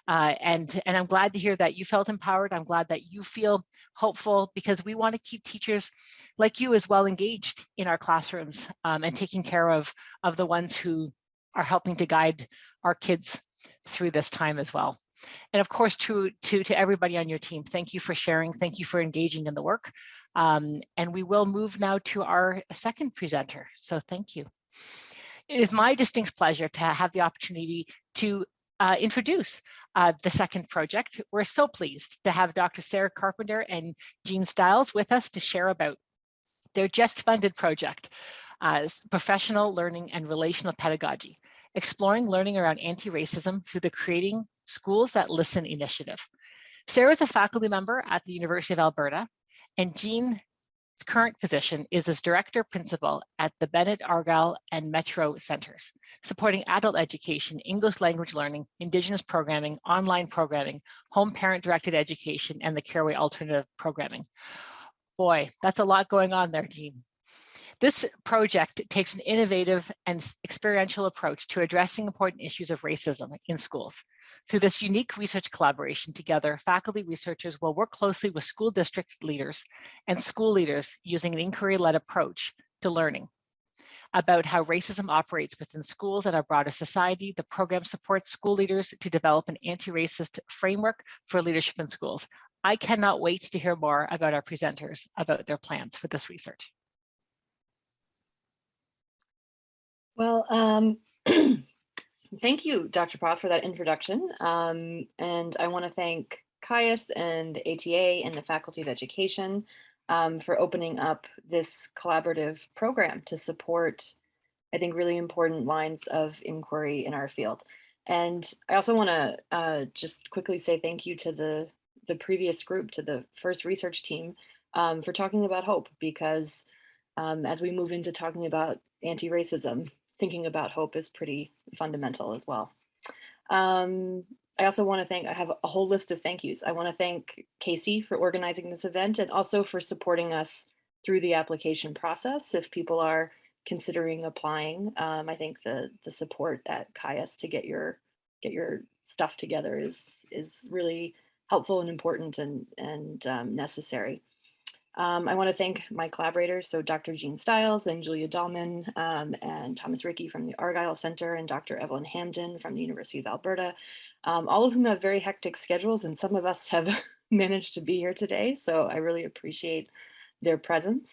and I'm glad to hear that you felt empowered. I'm glad that you feel hopeful, because we want to keep teachers like you as well engaged in our classrooms, and taking care of the ones who are helping to guide our kids through this time as well. And of course, to everybody on your team, thank you for sharing. Thank you for engaging in the work. And we will move now to our second presenter. So thank you. It is my distinct pleasure to have the opportunity to introduce the second project. We're so pleased to have Dr. Sarah Carpenter and Jean Stiles with us to share about their just funded project, Professional Learning and Relational Pedagogy, exploring learning around anti-racism through the Creating Schools That Listen initiative. Sarah is a faculty member at the University of Alberta, and Jean's current position is as Director Principal at the Bennett, Argyle, and Metro Centres, supporting adult education, English language learning, Indigenous programming, online programming, home parent-directed education, and the Careway Alternative Programming. Boy, that's a lot going on there, Jean. This project takes an innovative and experiential approach to addressing important issues of racism in schools. Through this unique research collaboration together, faculty researchers will work closely with school district leaders and school leaders using an inquiry-led approach to learning about how racism operates within schools and our broader society. The program supports school leaders to develop an anti-racist framework for leadership in schools. I cannot wait to hear more about our presenters about their plans for this research. Well, thank you, Dr. Proth, for that introduction. And I want to thank Caius and the ATA and the Faculty of Education for opening up this collaborative program to support, I think, really important lines of inquiry in our field. And I also want to just quickly say thank you to the previous group, to the first research team, for talking about hope, because as we move into talking about anti-racism, thinking about hope is pretty fundamental as well. I also want to thank, I have a whole list of thank yous. I want to thank Casey for organizing this event and also for supporting us through the application process. If people are considering applying, I think the support at Caius to get your stuff together is really helpful and important and necessary. I want to thank my collaborators, so Dr. Jean Stiles and Julia Dahlman and Thomas Rickey from the Argyle Center and Dr. Evelyn Hamden from the University of Alberta, all of whom have very hectic schedules, and some of us have managed to be here today, so I really appreciate their presence.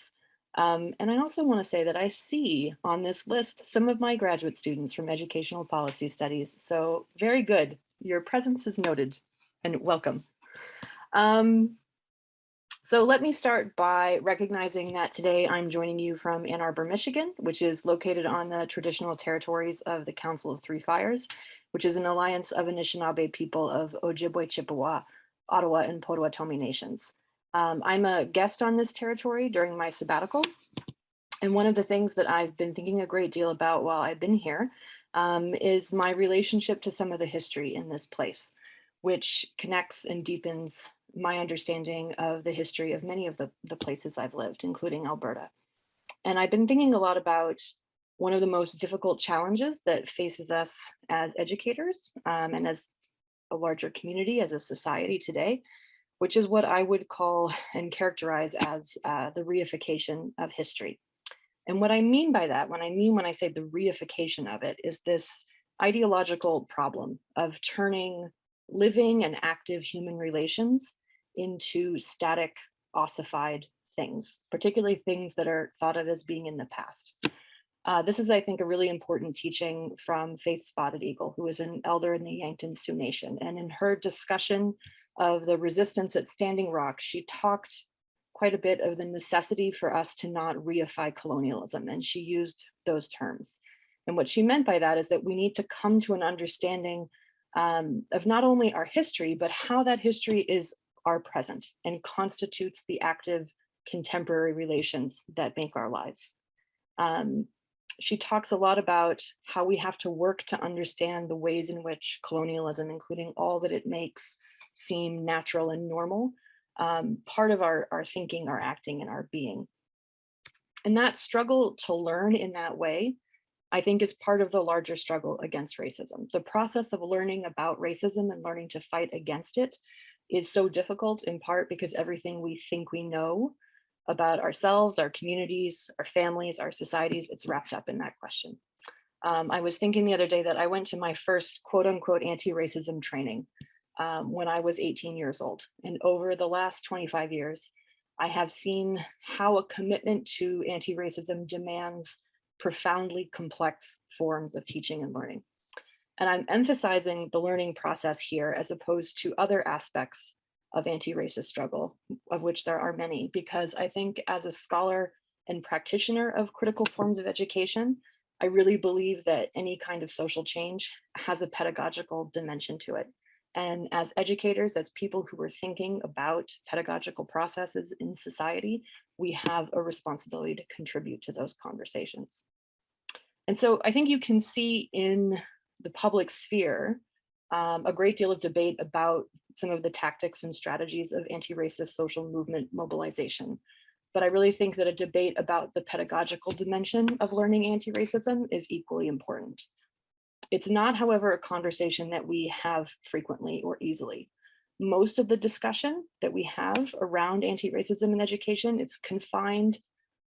And I also want to say that I see on this list some of my graduate students from Educational Policy Studies, so very good. Your presence is noted and welcome. So let me start by recognizing that today I'm joining you from Ann Arbor, Michigan, which is located on the traditional territories of the Council of Three Fires, which is an alliance of Anishinaabe people of Ojibwe, Chippewa, Ottawa, and Potawatomi nations. I'm a guest on this territory during my sabbatical. And one of the things that I've been thinking a great deal about while I've been here is my relationship to some of the history in this place, which connects and deepens my understanding of the history of many of the places I've lived, including Alberta. And I've been thinking a lot about one of the most difficult challenges that faces us as educators and as a larger community, as a society today, which is what I would call and characterize as the reification of history. And what I mean by that, when I say the reification of it, is this ideological problem of turning living and active human relations into static, ossified things, particularly things that are thought of as being in the past. This is, I think, a really important teaching from Faith Spotted Eagle, who is an elder in the Yankton Sioux Nation. And in her discussion of the resistance at Standing Rock, she talked quite a bit of the necessity for us to not reify colonialism, and she used those terms. And what she meant by that is that we need to come to an understanding of not only our history, but how that history is our present and constitutes the active contemporary relations that make our lives. She talks a lot about how we have to work to understand the ways in which colonialism, including all that it makes seem natural and normal, part of our thinking, our acting, and our being. And that struggle to learn in that way I think is part of the larger struggle against racism. The process of learning about racism and learning to fight against it is so difficult, in part because everything we think we know about ourselves, our communities, our families, our societies, it's wrapped up in that question. I was thinking the other day that I went to my first quote unquote anti-racism training when I was 18 years old. And over the last 25 years, I have seen how a commitment to anti-racism demands profoundly complex forms of teaching and learning. And I'm emphasizing the learning process here as opposed to other aspects of anti-racist struggle, of which there are many, because I think as a scholar and practitioner of critical forms of education, I really believe that any kind of social change has a pedagogical dimension to it. And as educators, as people who are thinking about pedagogical processes in society, we have a responsibility to contribute to those conversations. And so I think you can see in the public sphere a great deal of debate about some of the tactics and strategies of anti-racist social movement mobilization. But I really think that a debate about the pedagogical dimension of learning anti-racism is equally important. It's not, however, a conversation that we have frequently or easily. Most of the discussion that we have around anti-racism in education, it's confined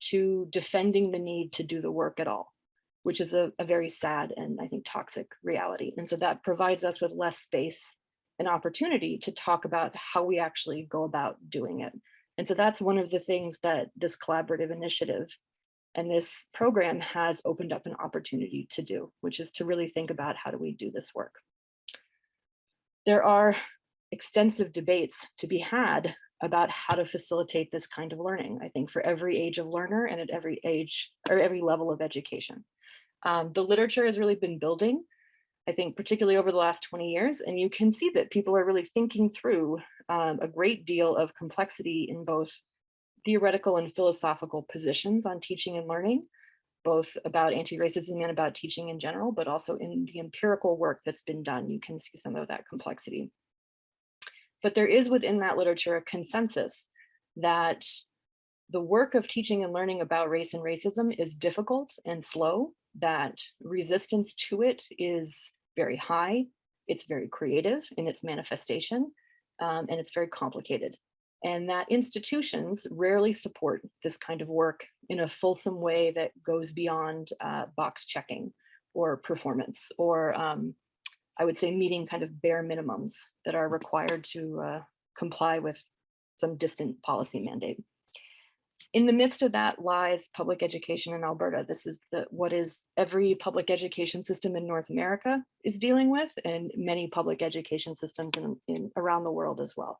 to defending the need to do the work at all, which is a very sad and I think toxic reality. And so that provides us with less space and opportunity to talk about how we actually go about doing it. And so that's one of the things that this collaborative initiative and this program has opened up an opportunity to do, which is to really think about how do we do this work. There are extensive debates to be had about how to facilitate this kind of learning, I think, for every age of learner and at every age or every level of education. The literature has really been building, I think, particularly over the last 20 years, and you can see that people are really thinking through a great deal of complexity in both theoretical and philosophical positions on teaching and learning, both about anti-racism and about teaching in general, but also in the empirical work that's been done, you can see some of that complexity. But there is within that literature a consensus that the work of teaching and learning about race and racism is difficult and slow, that resistance to it is very high, it's very creative in its manifestation, and it's very complicated. And that institutions rarely support this kind of work in a fulsome way that goes beyond box checking or performance, or I would say meeting kind of bare minimums that are required to comply with some distant policy mandate. In the midst of that lies public education in Alberta. This is what is every public education system in North America is dealing with, and many public education systems around the world as well.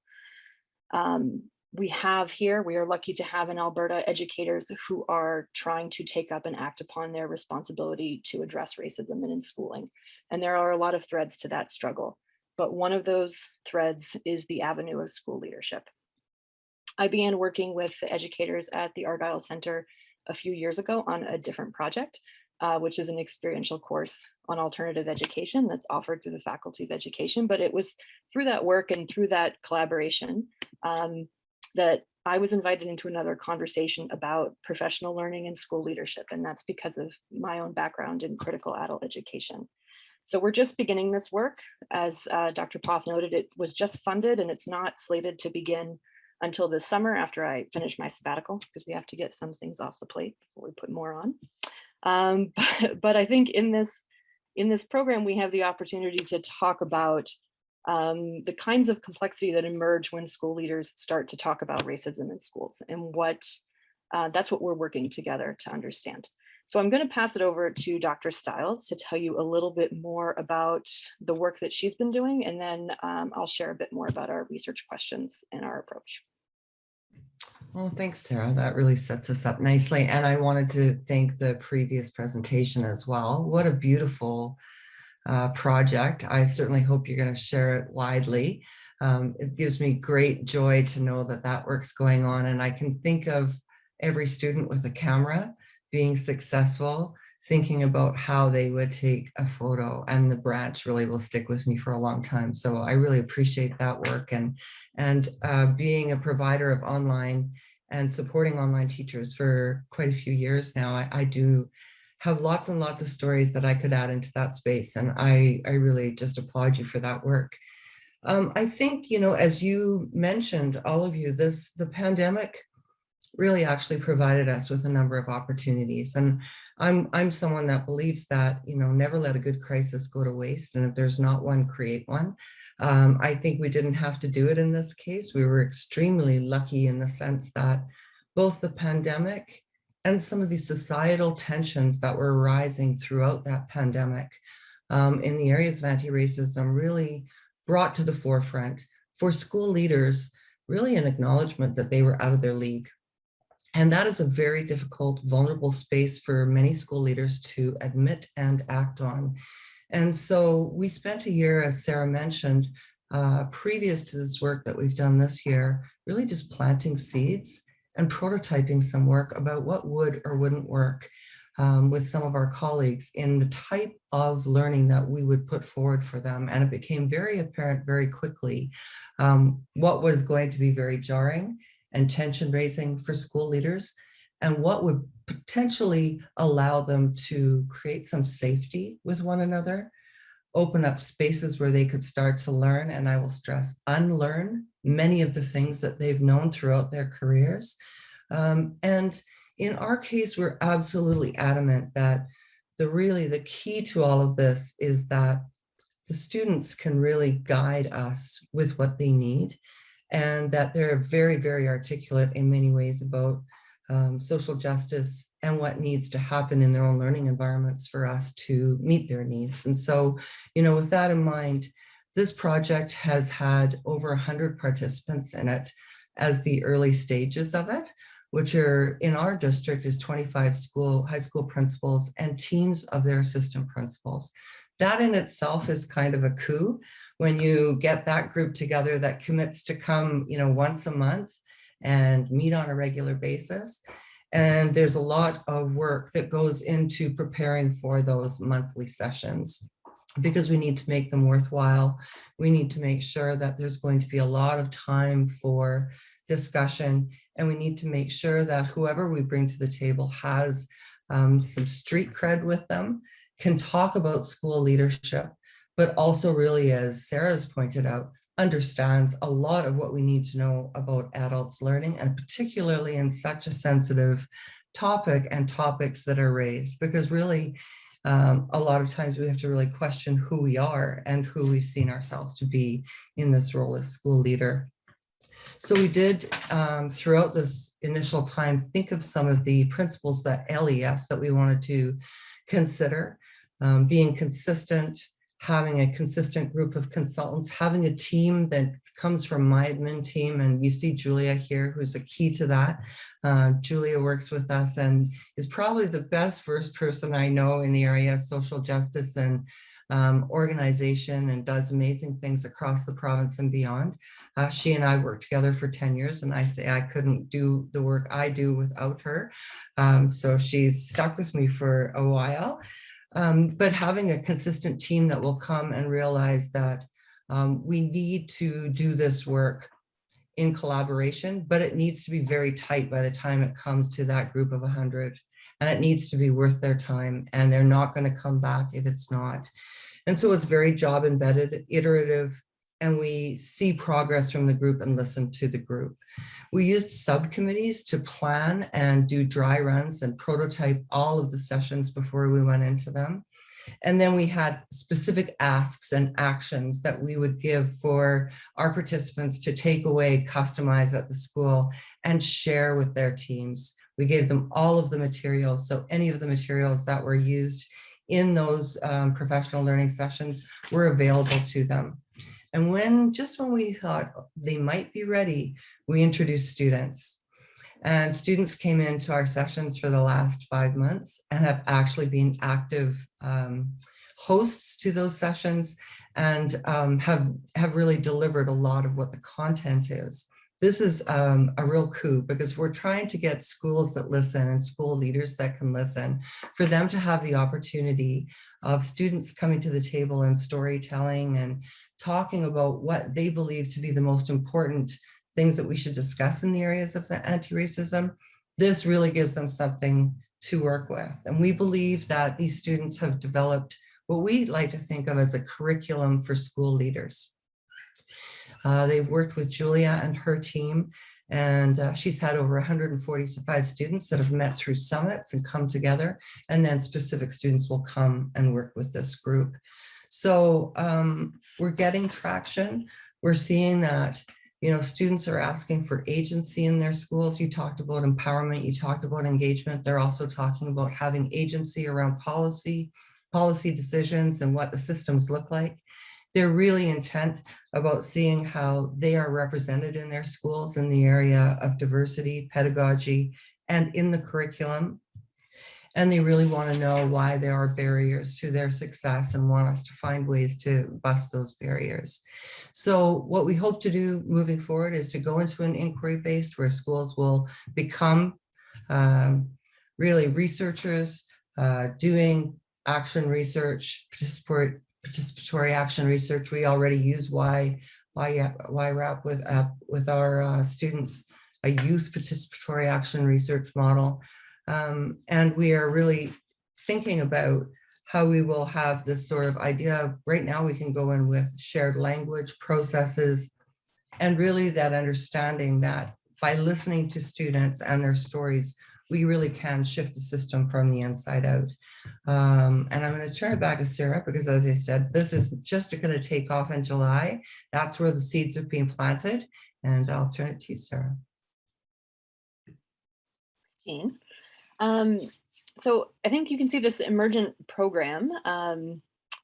We are lucky to have in Alberta educators who are trying to take up and act upon their responsibility to address racism in schooling. And there are a lot of threads to that struggle. But one of those threads is the avenue of school leadership. I began working with the educators at the Argyle Center a few years ago on a different project, which is an experiential course on alternative education that's offered through the Faculty of Education. But it was through that work and through that collaboration that I was invited into another conversation about professional learning and school leadership. And that's because of my own background in critical adult education. So we're just beginning this work. As Dr. Poth noted, it was just funded and it's not slated to begin until this summer after I finish my sabbatical, because we have to get some things off the plate before we put more on. But I think in this program, we have the opportunity to talk about the kinds of complexity that emerge when school leaders start to talk about racism in schools, and that's what we're working together to understand. So I'm going to pass it over to Dr. Stiles to tell you a little bit more about the work that she's been doing, and then I'll share a bit more about our research questions and our approach. Well, thanks, Tara. That really sets us up nicely. And I wanted to thank the previous presentation as well. What a beautiful project. I certainly hope you're going to share it widely. It gives me great joy to know that that work's going on. And I can think of every student with a camera being successful, thinking about how they would take a photo, and the branch really will stick with me for a long time. So I really appreciate that work, and being a provider of online and supporting online teachers for quite a few years now, I do have lots and lots of stories that I could add into that space. And I really just applaud you for that work. I think, you know, as you mentioned, all of you, the pandemic really actually provided us with a number of opportunities. And I'm someone that believes that, you know, never let a good crisis go to waste. And if there's not one, create one. I think we didn't have to do it in this case. We were extremely lucky in the sense that both the pandemic and some of the societal tensions that were rising throughout that pandemic in the areas of anti-racism really brought to the forefront for school leaders really an acknowledgement that they were out of their league. And that is a very difficult, vulnerable space for many school leaders to admit and act on. And so we spent a year, as Sarah mentioned, previous to this work that we've done this year, really just planting seeds and prototyping some work about what would or wouldn't work with some of our colleagues in the type of learning that we would put forward for them. And it became very apparent very quickly what was going to be very jarring and tension raising for school leaders, and what would potentially allow them to create some safety with one another, open up spaces where they could start to learn, and I will stress, unlearn many of the things that they've known throughout their careers. And in our case, we're absolutely adamant that the key to all of this is that the students can really guide us with what they need, and that they're very, very articulate in many ways about social justice and what needs to happen in their own learning environments for us to meet their needs. And so, you know, with that in mind, this project has had over 100 participants in it as the early stages of it, which are in our district is 25 high school principals and teams of their assistant principals. That in itself is kind of a coup when you get that group together that commits to come, you know, once a month and meet on a regular basis. And there's a lot of work that goes into preparing for those monthly sessions, because we need to make them worthwhile. We need to make sure that there's going to be a lot of time for discussion, and we need to make sure that whoever we bring to the table has some street cred with them, can talk about school leadership, but also really, as Sarah's pointed out, understands a lot of what we need to know about adults learning, and particularly in such a sensitive topic and topics that are raised, because really a lot of times we have to really question who we are and who we've seen ourselves to be in this role as school leader. So we did, throughout this initial time, think of some of the principles that LES that we wanted to consider, being consistent, having a consistent group of consultants, having a team that comes from my admin team. And you see Julia here, who's a key to that. Julia works with us and is probably the best first person I know in the area of social justice and organization, and does amazing things across the province and beyond. She and I worked together for 10 years, and I say I couldn't do the work I do without her. So she's stuck with me for a while. But having a consistent team that will come and realize that we need to do this work in collaboration, but it needs to be very tight by the time it comes to that group of 100. And it needs to be worth their time, and they're not going to come back if it's not. And so it's very job embedded, iterative, and we see progress from the group and listen to the group. We used subcommittees to plan and do dry runs and prototype all of the sessions before we went into them. And then we had specific asks and actions that we would give for our participants to take away, customize at the school, and share with their teams. We gave them all of the materials. So any of the materials that were used in those professional learning sessions were available to them. And just when we thought they might be ready, we introduced students. And students came into our sessions for the last 5 months and have actually been active hosts to those sessions, and have really delivered a lot of what the content is. This is a real coup, because we're trying to get schools that listen and school leaders that can listen, for them to have the opportunity of students coming to the table and storytelling and talking about what they believe to be the most important things that we should discuss in the areas of the anti-racism. This really gives them something to work with. And we believe that these students have developed what we like to think of as a curriculum for school leaders. They've worked with Julia and her team, and she's had over 145 students that have met through summits and come together, and then specific students will come and work with this group. So we're getting traction. We're seeing that, you know, students are asking for agency in their schools. You talked about empowerment, you talked about engagement. They're also talking about having agency around policy decisions and what the systems look like. They're really intent about seeing how they are represented in their schools in the area of diversity, pedagogy, and in the curriculum. And they really want to know why there are barriers to their success and want us to find ways to bust those barriers. So what we hope to do moving forward is to go into an inquiry-based where schools will become really researchers doing action research, participatory action research. We already use YRAP with our students, a youth participatory action research model. And we are really thinking about how we will have this sort of idea of, right now we can go in with shared language processes, and really that understanding that by listening to students and their stories, we really can shift the system from the inside out. And I'm going to turn it back to Sarah, because as I said, this is just going to take off in July. That's where the seeds are being planted. And I'll turn it to you, Sarah. So I think you can see this emergent program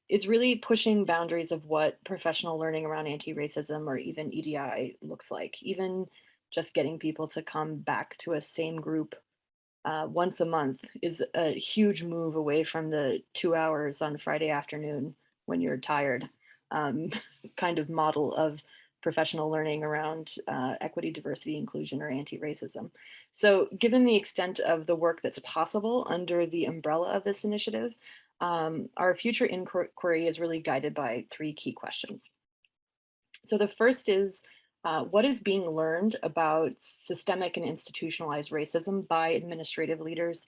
is really pushing boundaries of what professional learning around anti-racism or even EDI looks like. Even just getting people to come back to a same group once a month is a huge move away from the 2 hours on Friday afternoon when you're tired kind of model of professional learning around equity, diversity, inclusion, or anti-racism. So given the extent of the work that's possible under the umbrella of this initiative, our future inquiry is really guided by 3 key questions. So the first is, what is being learned about systemic and institutionalized racism by administrative leaders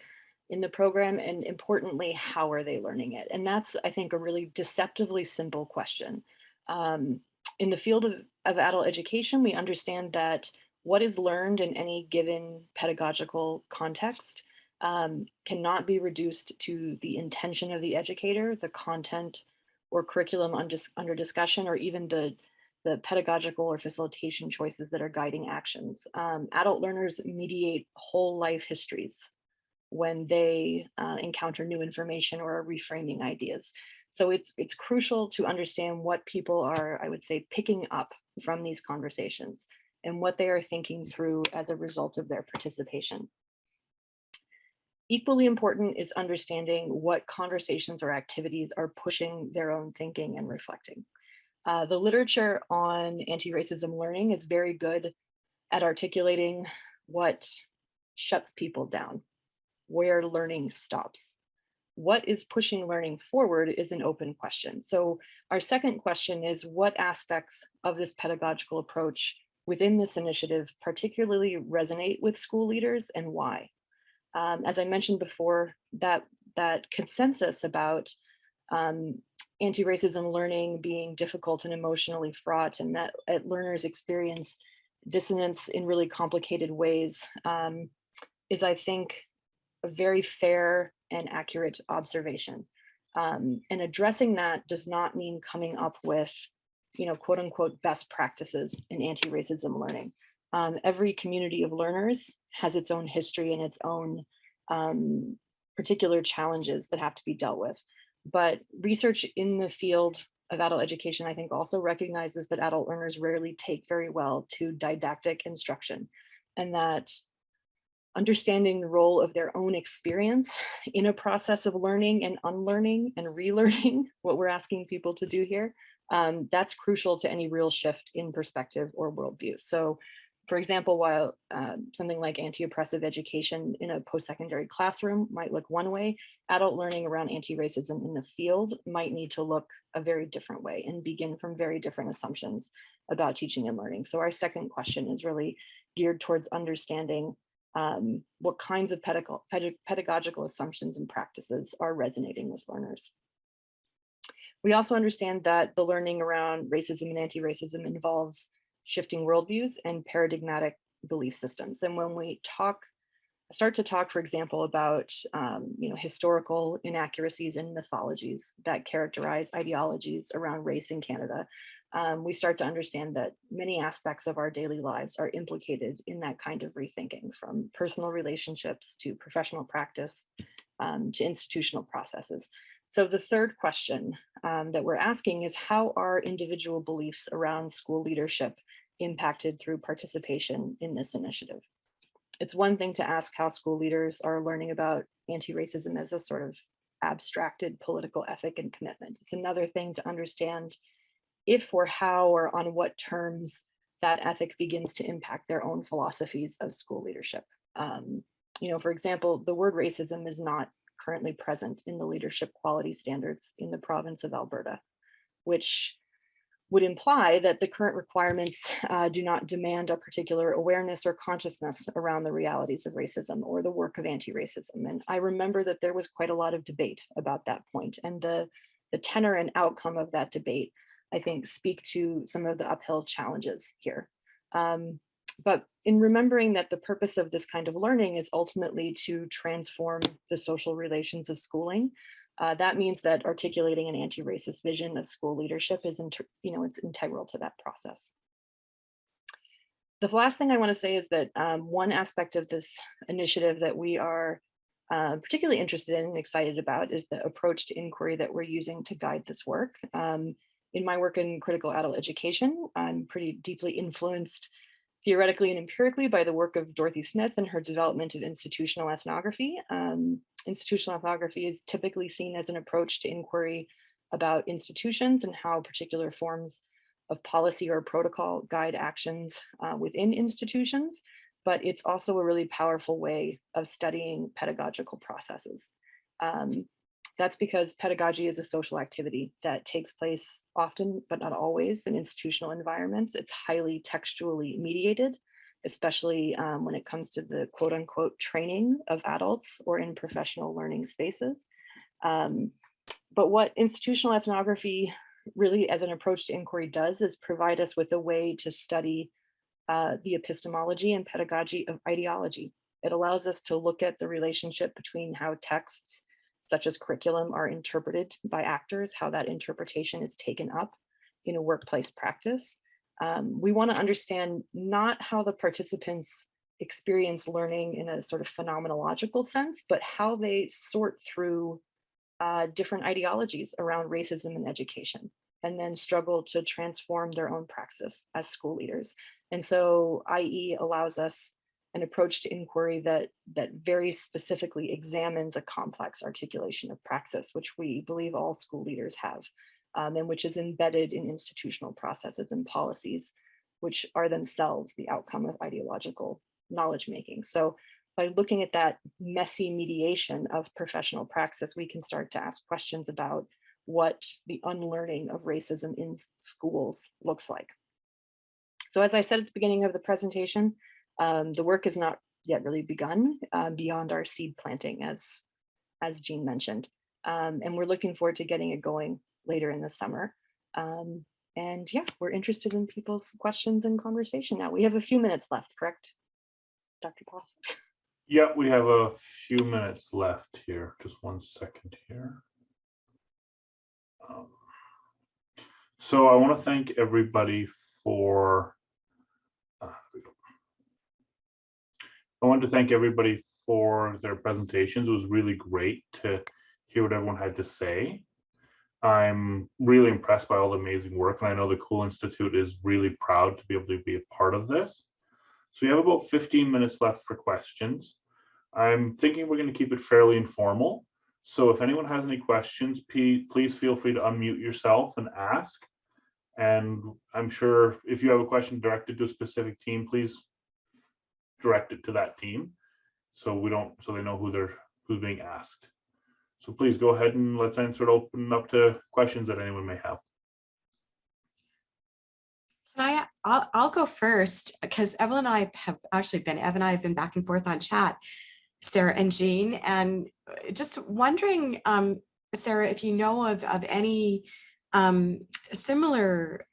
in the program? And importantly, how are they learning it? And that's, I think, a really deceptively simple question. In the field of adult education, we understand that what is learned in any given pedagogical context cannot be reduced to the intention of the educator, the content or curriculum under discussion, or even the pedagogical or facilitation choices that are guiding actions. Adult learners mediate whole life histories when they encounter new information or are reframing ideas. So it's crucial to understand what people are, I would say, picking up from these conversations and what they are thinking through as a result of their participation. Equally important is understanding what conversations or activities are pushing their own thinking and reflecting. The literature on anti-racism learning is very good at articulating what shuts people down, where learning stops. What is pushing learning forward is an open question. So our second question is, what aspects of this pedagogical approach within this initiative particularly resonate with school leaders, and why? As I mentioned before, that consensus about anti-racism learning being difficult and emotionally fraught, and that learners experience dissonance in really complicated ways is, I think, a very fair and accurate observation. And addressing that does not mean coming up with, quote unquote, best practices in anti-racism learning. Every community of learners has its own history and its own particular challenges that have to be dealt with. But research in the field of adult education, I think, also recognizes that adult learners rarely take very well to didactic instruction, and that understanding the role of their own experience in a process of learning and unlearning and relearning what we're asking people to do here, that's crucial to any real shift in perspective or worldview. So, for example, while something like anti-oppressive education in a post-secondary classroom might look one way, adult learning around anti-racism in the field might need to look a very different way and begin from very different assumptions about teaching and learning. So our second question is really geared towards understanding what kinds of pedagogical assumptions and practices are resonating with learners. We also understand that the learning around racism and anti-racism involves shifting worldviews and paradigmatic belief systems. And when we start to talk, for example, about historical inaccuracies and mythologies that characterize ideologies around race in Canada, we start to understand that many aspects of our daily lives are implicated in that kind of rethinking, from personal relationships to professional practice to institutional processes. So the third question that we're asking is, how are individual beliefs around school leadership impacted through participation in this initiative? It's one thing to ask how school leaders are learning about anti-racism as a sort of abstracted political ethic and commitment. It's another thing to understand if or how or on what terms that ethic begins to impact their own philosophies of school leadership. For example, the word racism is not currently present in the leadership quality standards in the province of Alberta, which would imply that the current requirements do not demand a particular awareness or consciousness around the realities of racism or the work of anti-racism. And I remember that there was quite a lot of debate about that point, and the tenor and outcome of that debate, I think, speak to some of the uphill challenges here. But in remembering that the purpose of this kind of learning is ultimately to transform the social relations of schooling, that means that articulating an anti-racist vision of school leadership is, it's integral to that process. The last thing I want to say is that one aspect of this initiative that we are particularly interested in and excited about is the approach to inquiry that we're using to guide this work. In my work in critical adult education, I'm pretty deeply influenced theoretically and empirically by the work of Dorothy Smith and her development of institutional ethnography. Institutional ethnography is typically seen as an approach to inquiry about institutions and how particular forms of policy or protocol guide actions within institutions, but it's also a really powerful way of studying pedagogical processes. That's because pedagogy is a social activity that takes place often, but not always, in institutional environments. It's highly textually mediated, especially when it comes to the quote unquote training of adults or in professional learning spaces. But what institutional ethnography really as an approach to inquiry does is provide us with a way to study the epistemology and pedagogy of ideology. It allows us to look at the relationship between how texts such as curriculum are interpreted by actors, how that interpretation is taken up in a workplace practice. We want to understand not how the participants experience learning in a sort of phenomenological sense, but how they sort through different ideologies around racism in education, and then struggle to transform their own praxis as school leaders. And so IE allows us an approach to inquiry that very specifically examines a complex articulation of praxis, which we believe all school leaders have, and which is embedded in institutional processes and policies, which are themselves the outcome of ideological knowledge making. So by looking at that messy mediation of professional praxis, we can start to ask questions about what the unlearning of racism in schools looks like. So as I said at the beginning of the presentation, the work has not yet really begun beyond our seed planting, as Jean mentioned. And we're looking forward to getting it going later in the summer. And yeah, we're interested in people's questions and conversation now. We have a few minutes left, correct, Dr. Paul? Yeah, we have a few minutes left here. Just 1 second here. So I want to thank everybody for their presentations. It was really great to hear what everyone had to say. I'm really impressed by all the amazing work, and I know the Kule Institute is really proud to be able to be a part of this. So we have about 15 minutes left for questions. I'm thinking we're going to keep it fairly informal. So if anyone has any questions, please feel free to unmute yourself and ask. And I'm sure if you have a question directed to a specific team, please direct it to that team, so they know who's being asked. So please go ahead and let's open up to questions that anyone may have. I'll go first because Ev and I have been back and forth on chat, Sarah and Jean, and just wondering, Sarah, if you know of any similar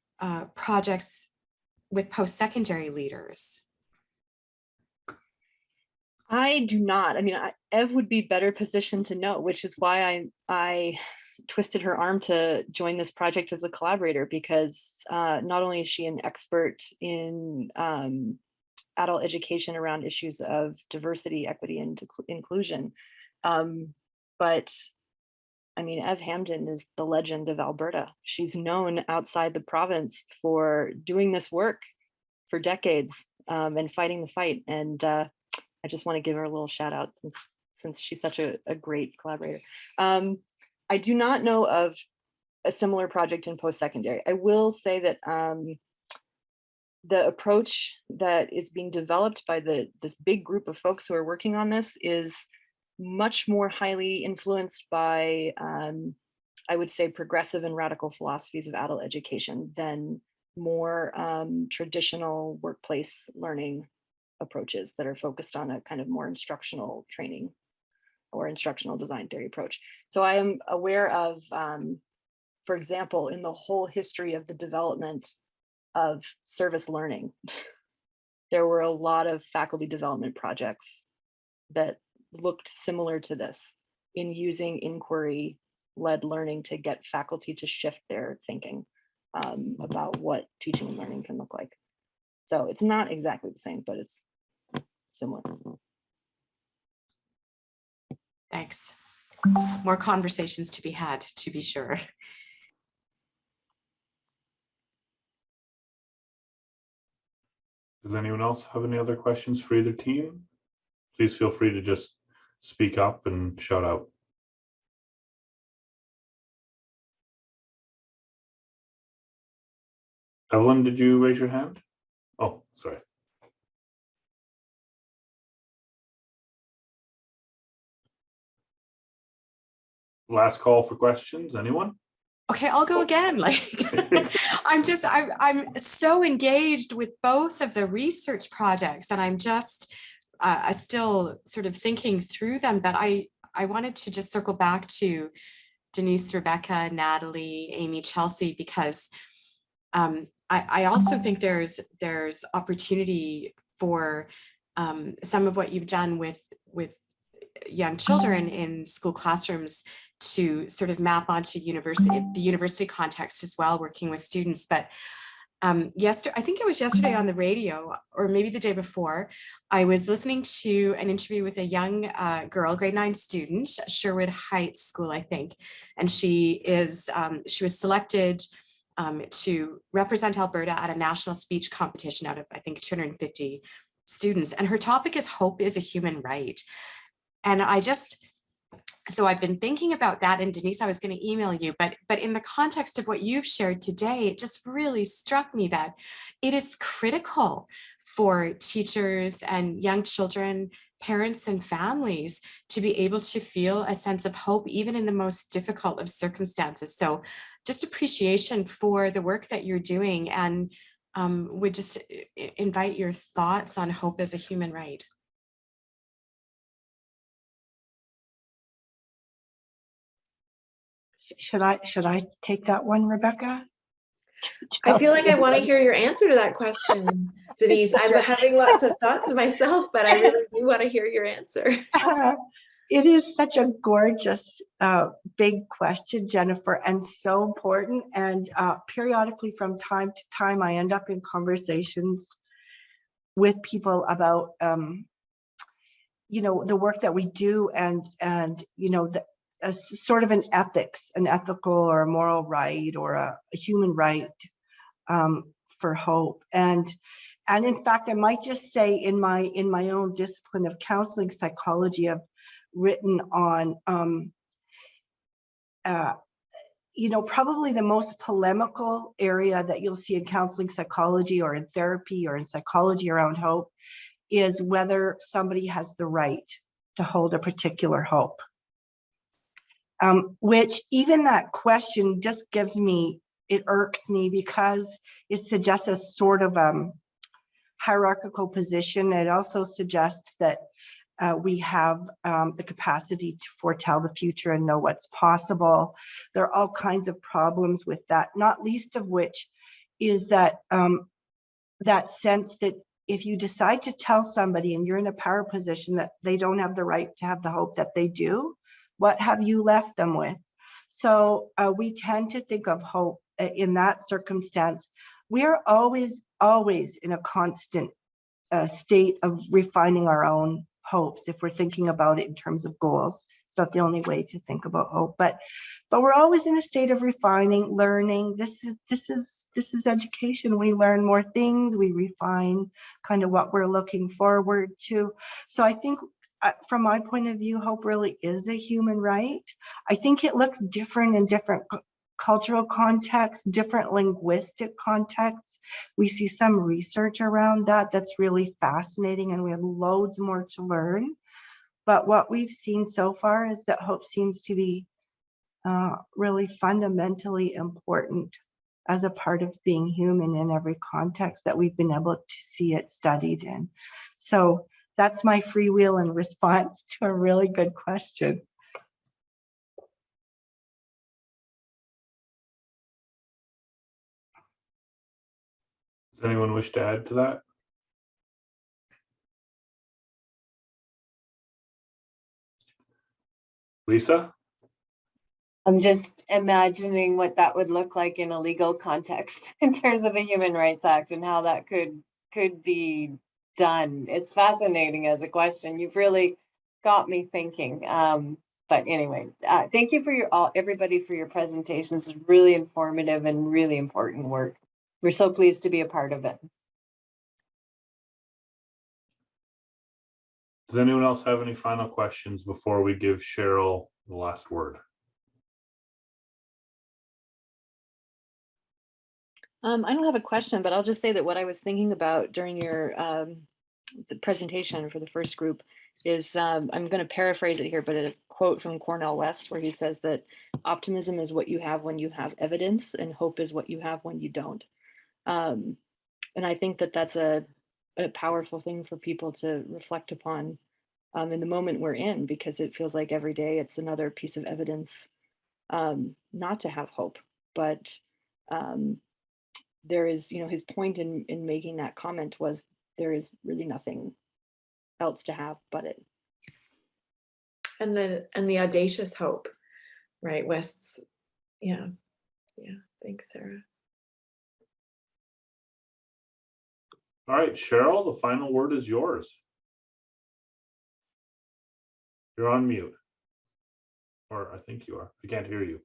projects with post-secondary leaders. I do not. I mean, Ev would be better positioned to know, which is why I twisted her arm to join this project as a collaborator, because not only is she an expert in adult education around issues of diversity, equity, and inclusion, but I mean, Ev Hamden is the legend of Alberta. She's known outside the province for doing this work for decades and fighting the fight. And I just want to give her a little shout out since she's such a great collaborator. I do not know of a similar project in post-secondary. I will say that the approach that is being developed by this big group of folks who are working on this is much more highly influenced by, I would say, progressive and radical philosophies of adult education than more traditional workplace learning approaches that are focused on a kind of more instructional training or instructional design theory approach. So I am aware of, for example, in the whole history of the development of service learning, there were a lot of faculty development projects that looked similar to this in using inquiry-led learning to get faculty to shift their thinking about what teaching and learning can look like. So it's not exactly the same, but it's similar. Thanks. More conversations to be had, to be sure. Does anyone else have any other questions for either team? Please feel free to just speak up and shout out. Evelyn, did you raise your hand? Oh, sorry. Last call for questions, anyone? Okay, I'll go again. Like, I'm so engaged with both of the research projects, and I'm just still sort of thinking through them. But I wanted to just circle back to Denise, Rebecca, Natalie, Amy, Chelsea, because I also think there's opportunity for some of what you've done with young children in school classrooms to sort of map onto the university context as well, working with students. But yesterday, I think it was yesterday on the radio, or maybe the day before, I was listening to an interview with a young girl, grade 9 student, Sherwood Heights School, I think, and she was selected to represent Alberta at a national speech competition out of, I think, 250 students, and her topic is hope is a human right. And so I've been thinking about that, and Denise, I was going to email you, but in the context of what you've shared today, it just really struck me that it is critical for teachers and young children, parents and families to be able to feel a sense of hope, even in the most difficult of circumstances. So just appreciation for the work that you're doing, and would just invite your thoughts on hope as a human right. Should I take that one, Rebecca? I feel like I want to hear your answer to that question, Denise. I'm having lots of thoughts myself, but I really do want to hear your answer. It is such a gorgeous, big question, Jennifer, and so important. And periodically, from time to time, I end up in conversations with people about, the work that we do, and a sort of an ethical or a moral right, or a human right for hope. And in fact, I might just say, in my own discipline of counseling psychology, I've written on probably the most polemical area that you'll see in counseling psychology or in therapy or in psychology around hope is whether somebody has the right to hold a particular hope. Which even that question just gives me it irks me because it suggests a sort of hierarchical position. It also suggests that we have the capacity to foretell the future and know what's possible. There are all kinds of problems with that, not least of which is that that sense that if you decide to tell somebody and you're in a power position that they don't have the right to have the hope that they do, what have you left them with? So we tend to think of hope in that circumstance. We are always in a constant state of refining our own hopes if we're thinking about it in terms of goals. It's not the only way to think about hope, but we're always in a state of refining, learning. This is education. We learn more things, we refine kind of what we're looking forward to. So I think from my point of view, hope really is a human right. I think it looks different in different cultural contexts, different linguistic contexts. We see some research around that that's really fascinating, and we have loads more to learn. But what we've seen so far is that hope seems to be really fundamentally important as a part of being human in every context that we've been able to see it studied in. So that's my freewheel in response to a really good question. Does anyone wish to add to that? Lisa? I'm just imagining what that would look like in a legal context in terms of a Human Rights Act and how that could be done. It's fascinating as a question. You've really got me thinking. But anyway, thank you for everybody for your presentations. It's really informative and really important work. We're so pleased to be a part of it. Does anyone else have any final questions before we give Cheryl the last word? I don't have a question, but I'll just say that what I was thinking about during your the presentation for the first group is, I'm going to paraphrase it here, but a quote from Cornel West where he says that optimism is what you have when you have evidence and hope is what you have when you don't. And I think that that's a powerful thing for people to reflect upon in the moment we're in, because it feels like every day it's another piece of evidence not to have hope. But there is, his point in making that comment was there is really nothing else to have but it. And the audacious hope, right? West's, yeah. Thanks, Sarah. All right, Cheryl, the final word is yours. You're on mute. Or I think you are. I can't hear you.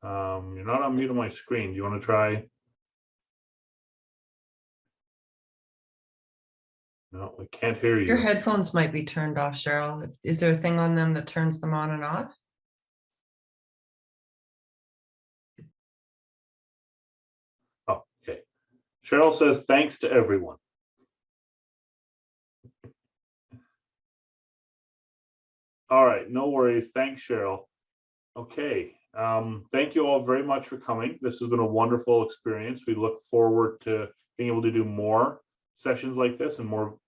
You're not on mute on my screen. Do you want to try? No, I can't hear you. Your headphones might be turned off, Cheryl. Is there a thing on them that turns them on and off? Oh, okay. Cheryl says, thanks to everyone. All right, no worries. Thanks, Cheryl. Okay. Thank you all very much for coming. This has been a wonderful experience. We look forward to being able to do more sessions like this and more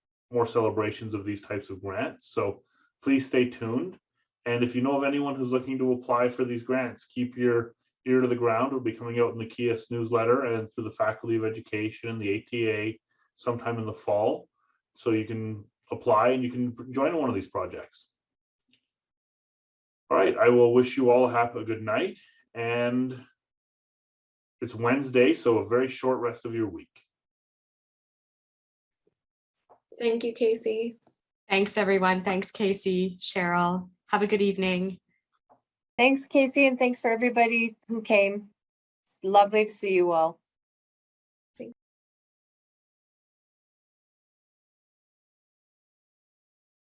celebrations of these types of grants. So please stay tuned. And if you know of anyone who's looking to apply for these grants, keep your ear to the ground. It'll be coming out in the KIAS newsletter and through the Faculty of Education and the ATA sometime in the fall. So you can apply and you can join one of these projects. All right, I will wish you all a good night, and it's Wednesday, so a very short rest of your week. Thank you, Casey. Thanks, everyone. Thanks, Casey, Cheryl. Have a good evening. Thanks, Casey, and thanks for everybody who came. It's lovely to see you all.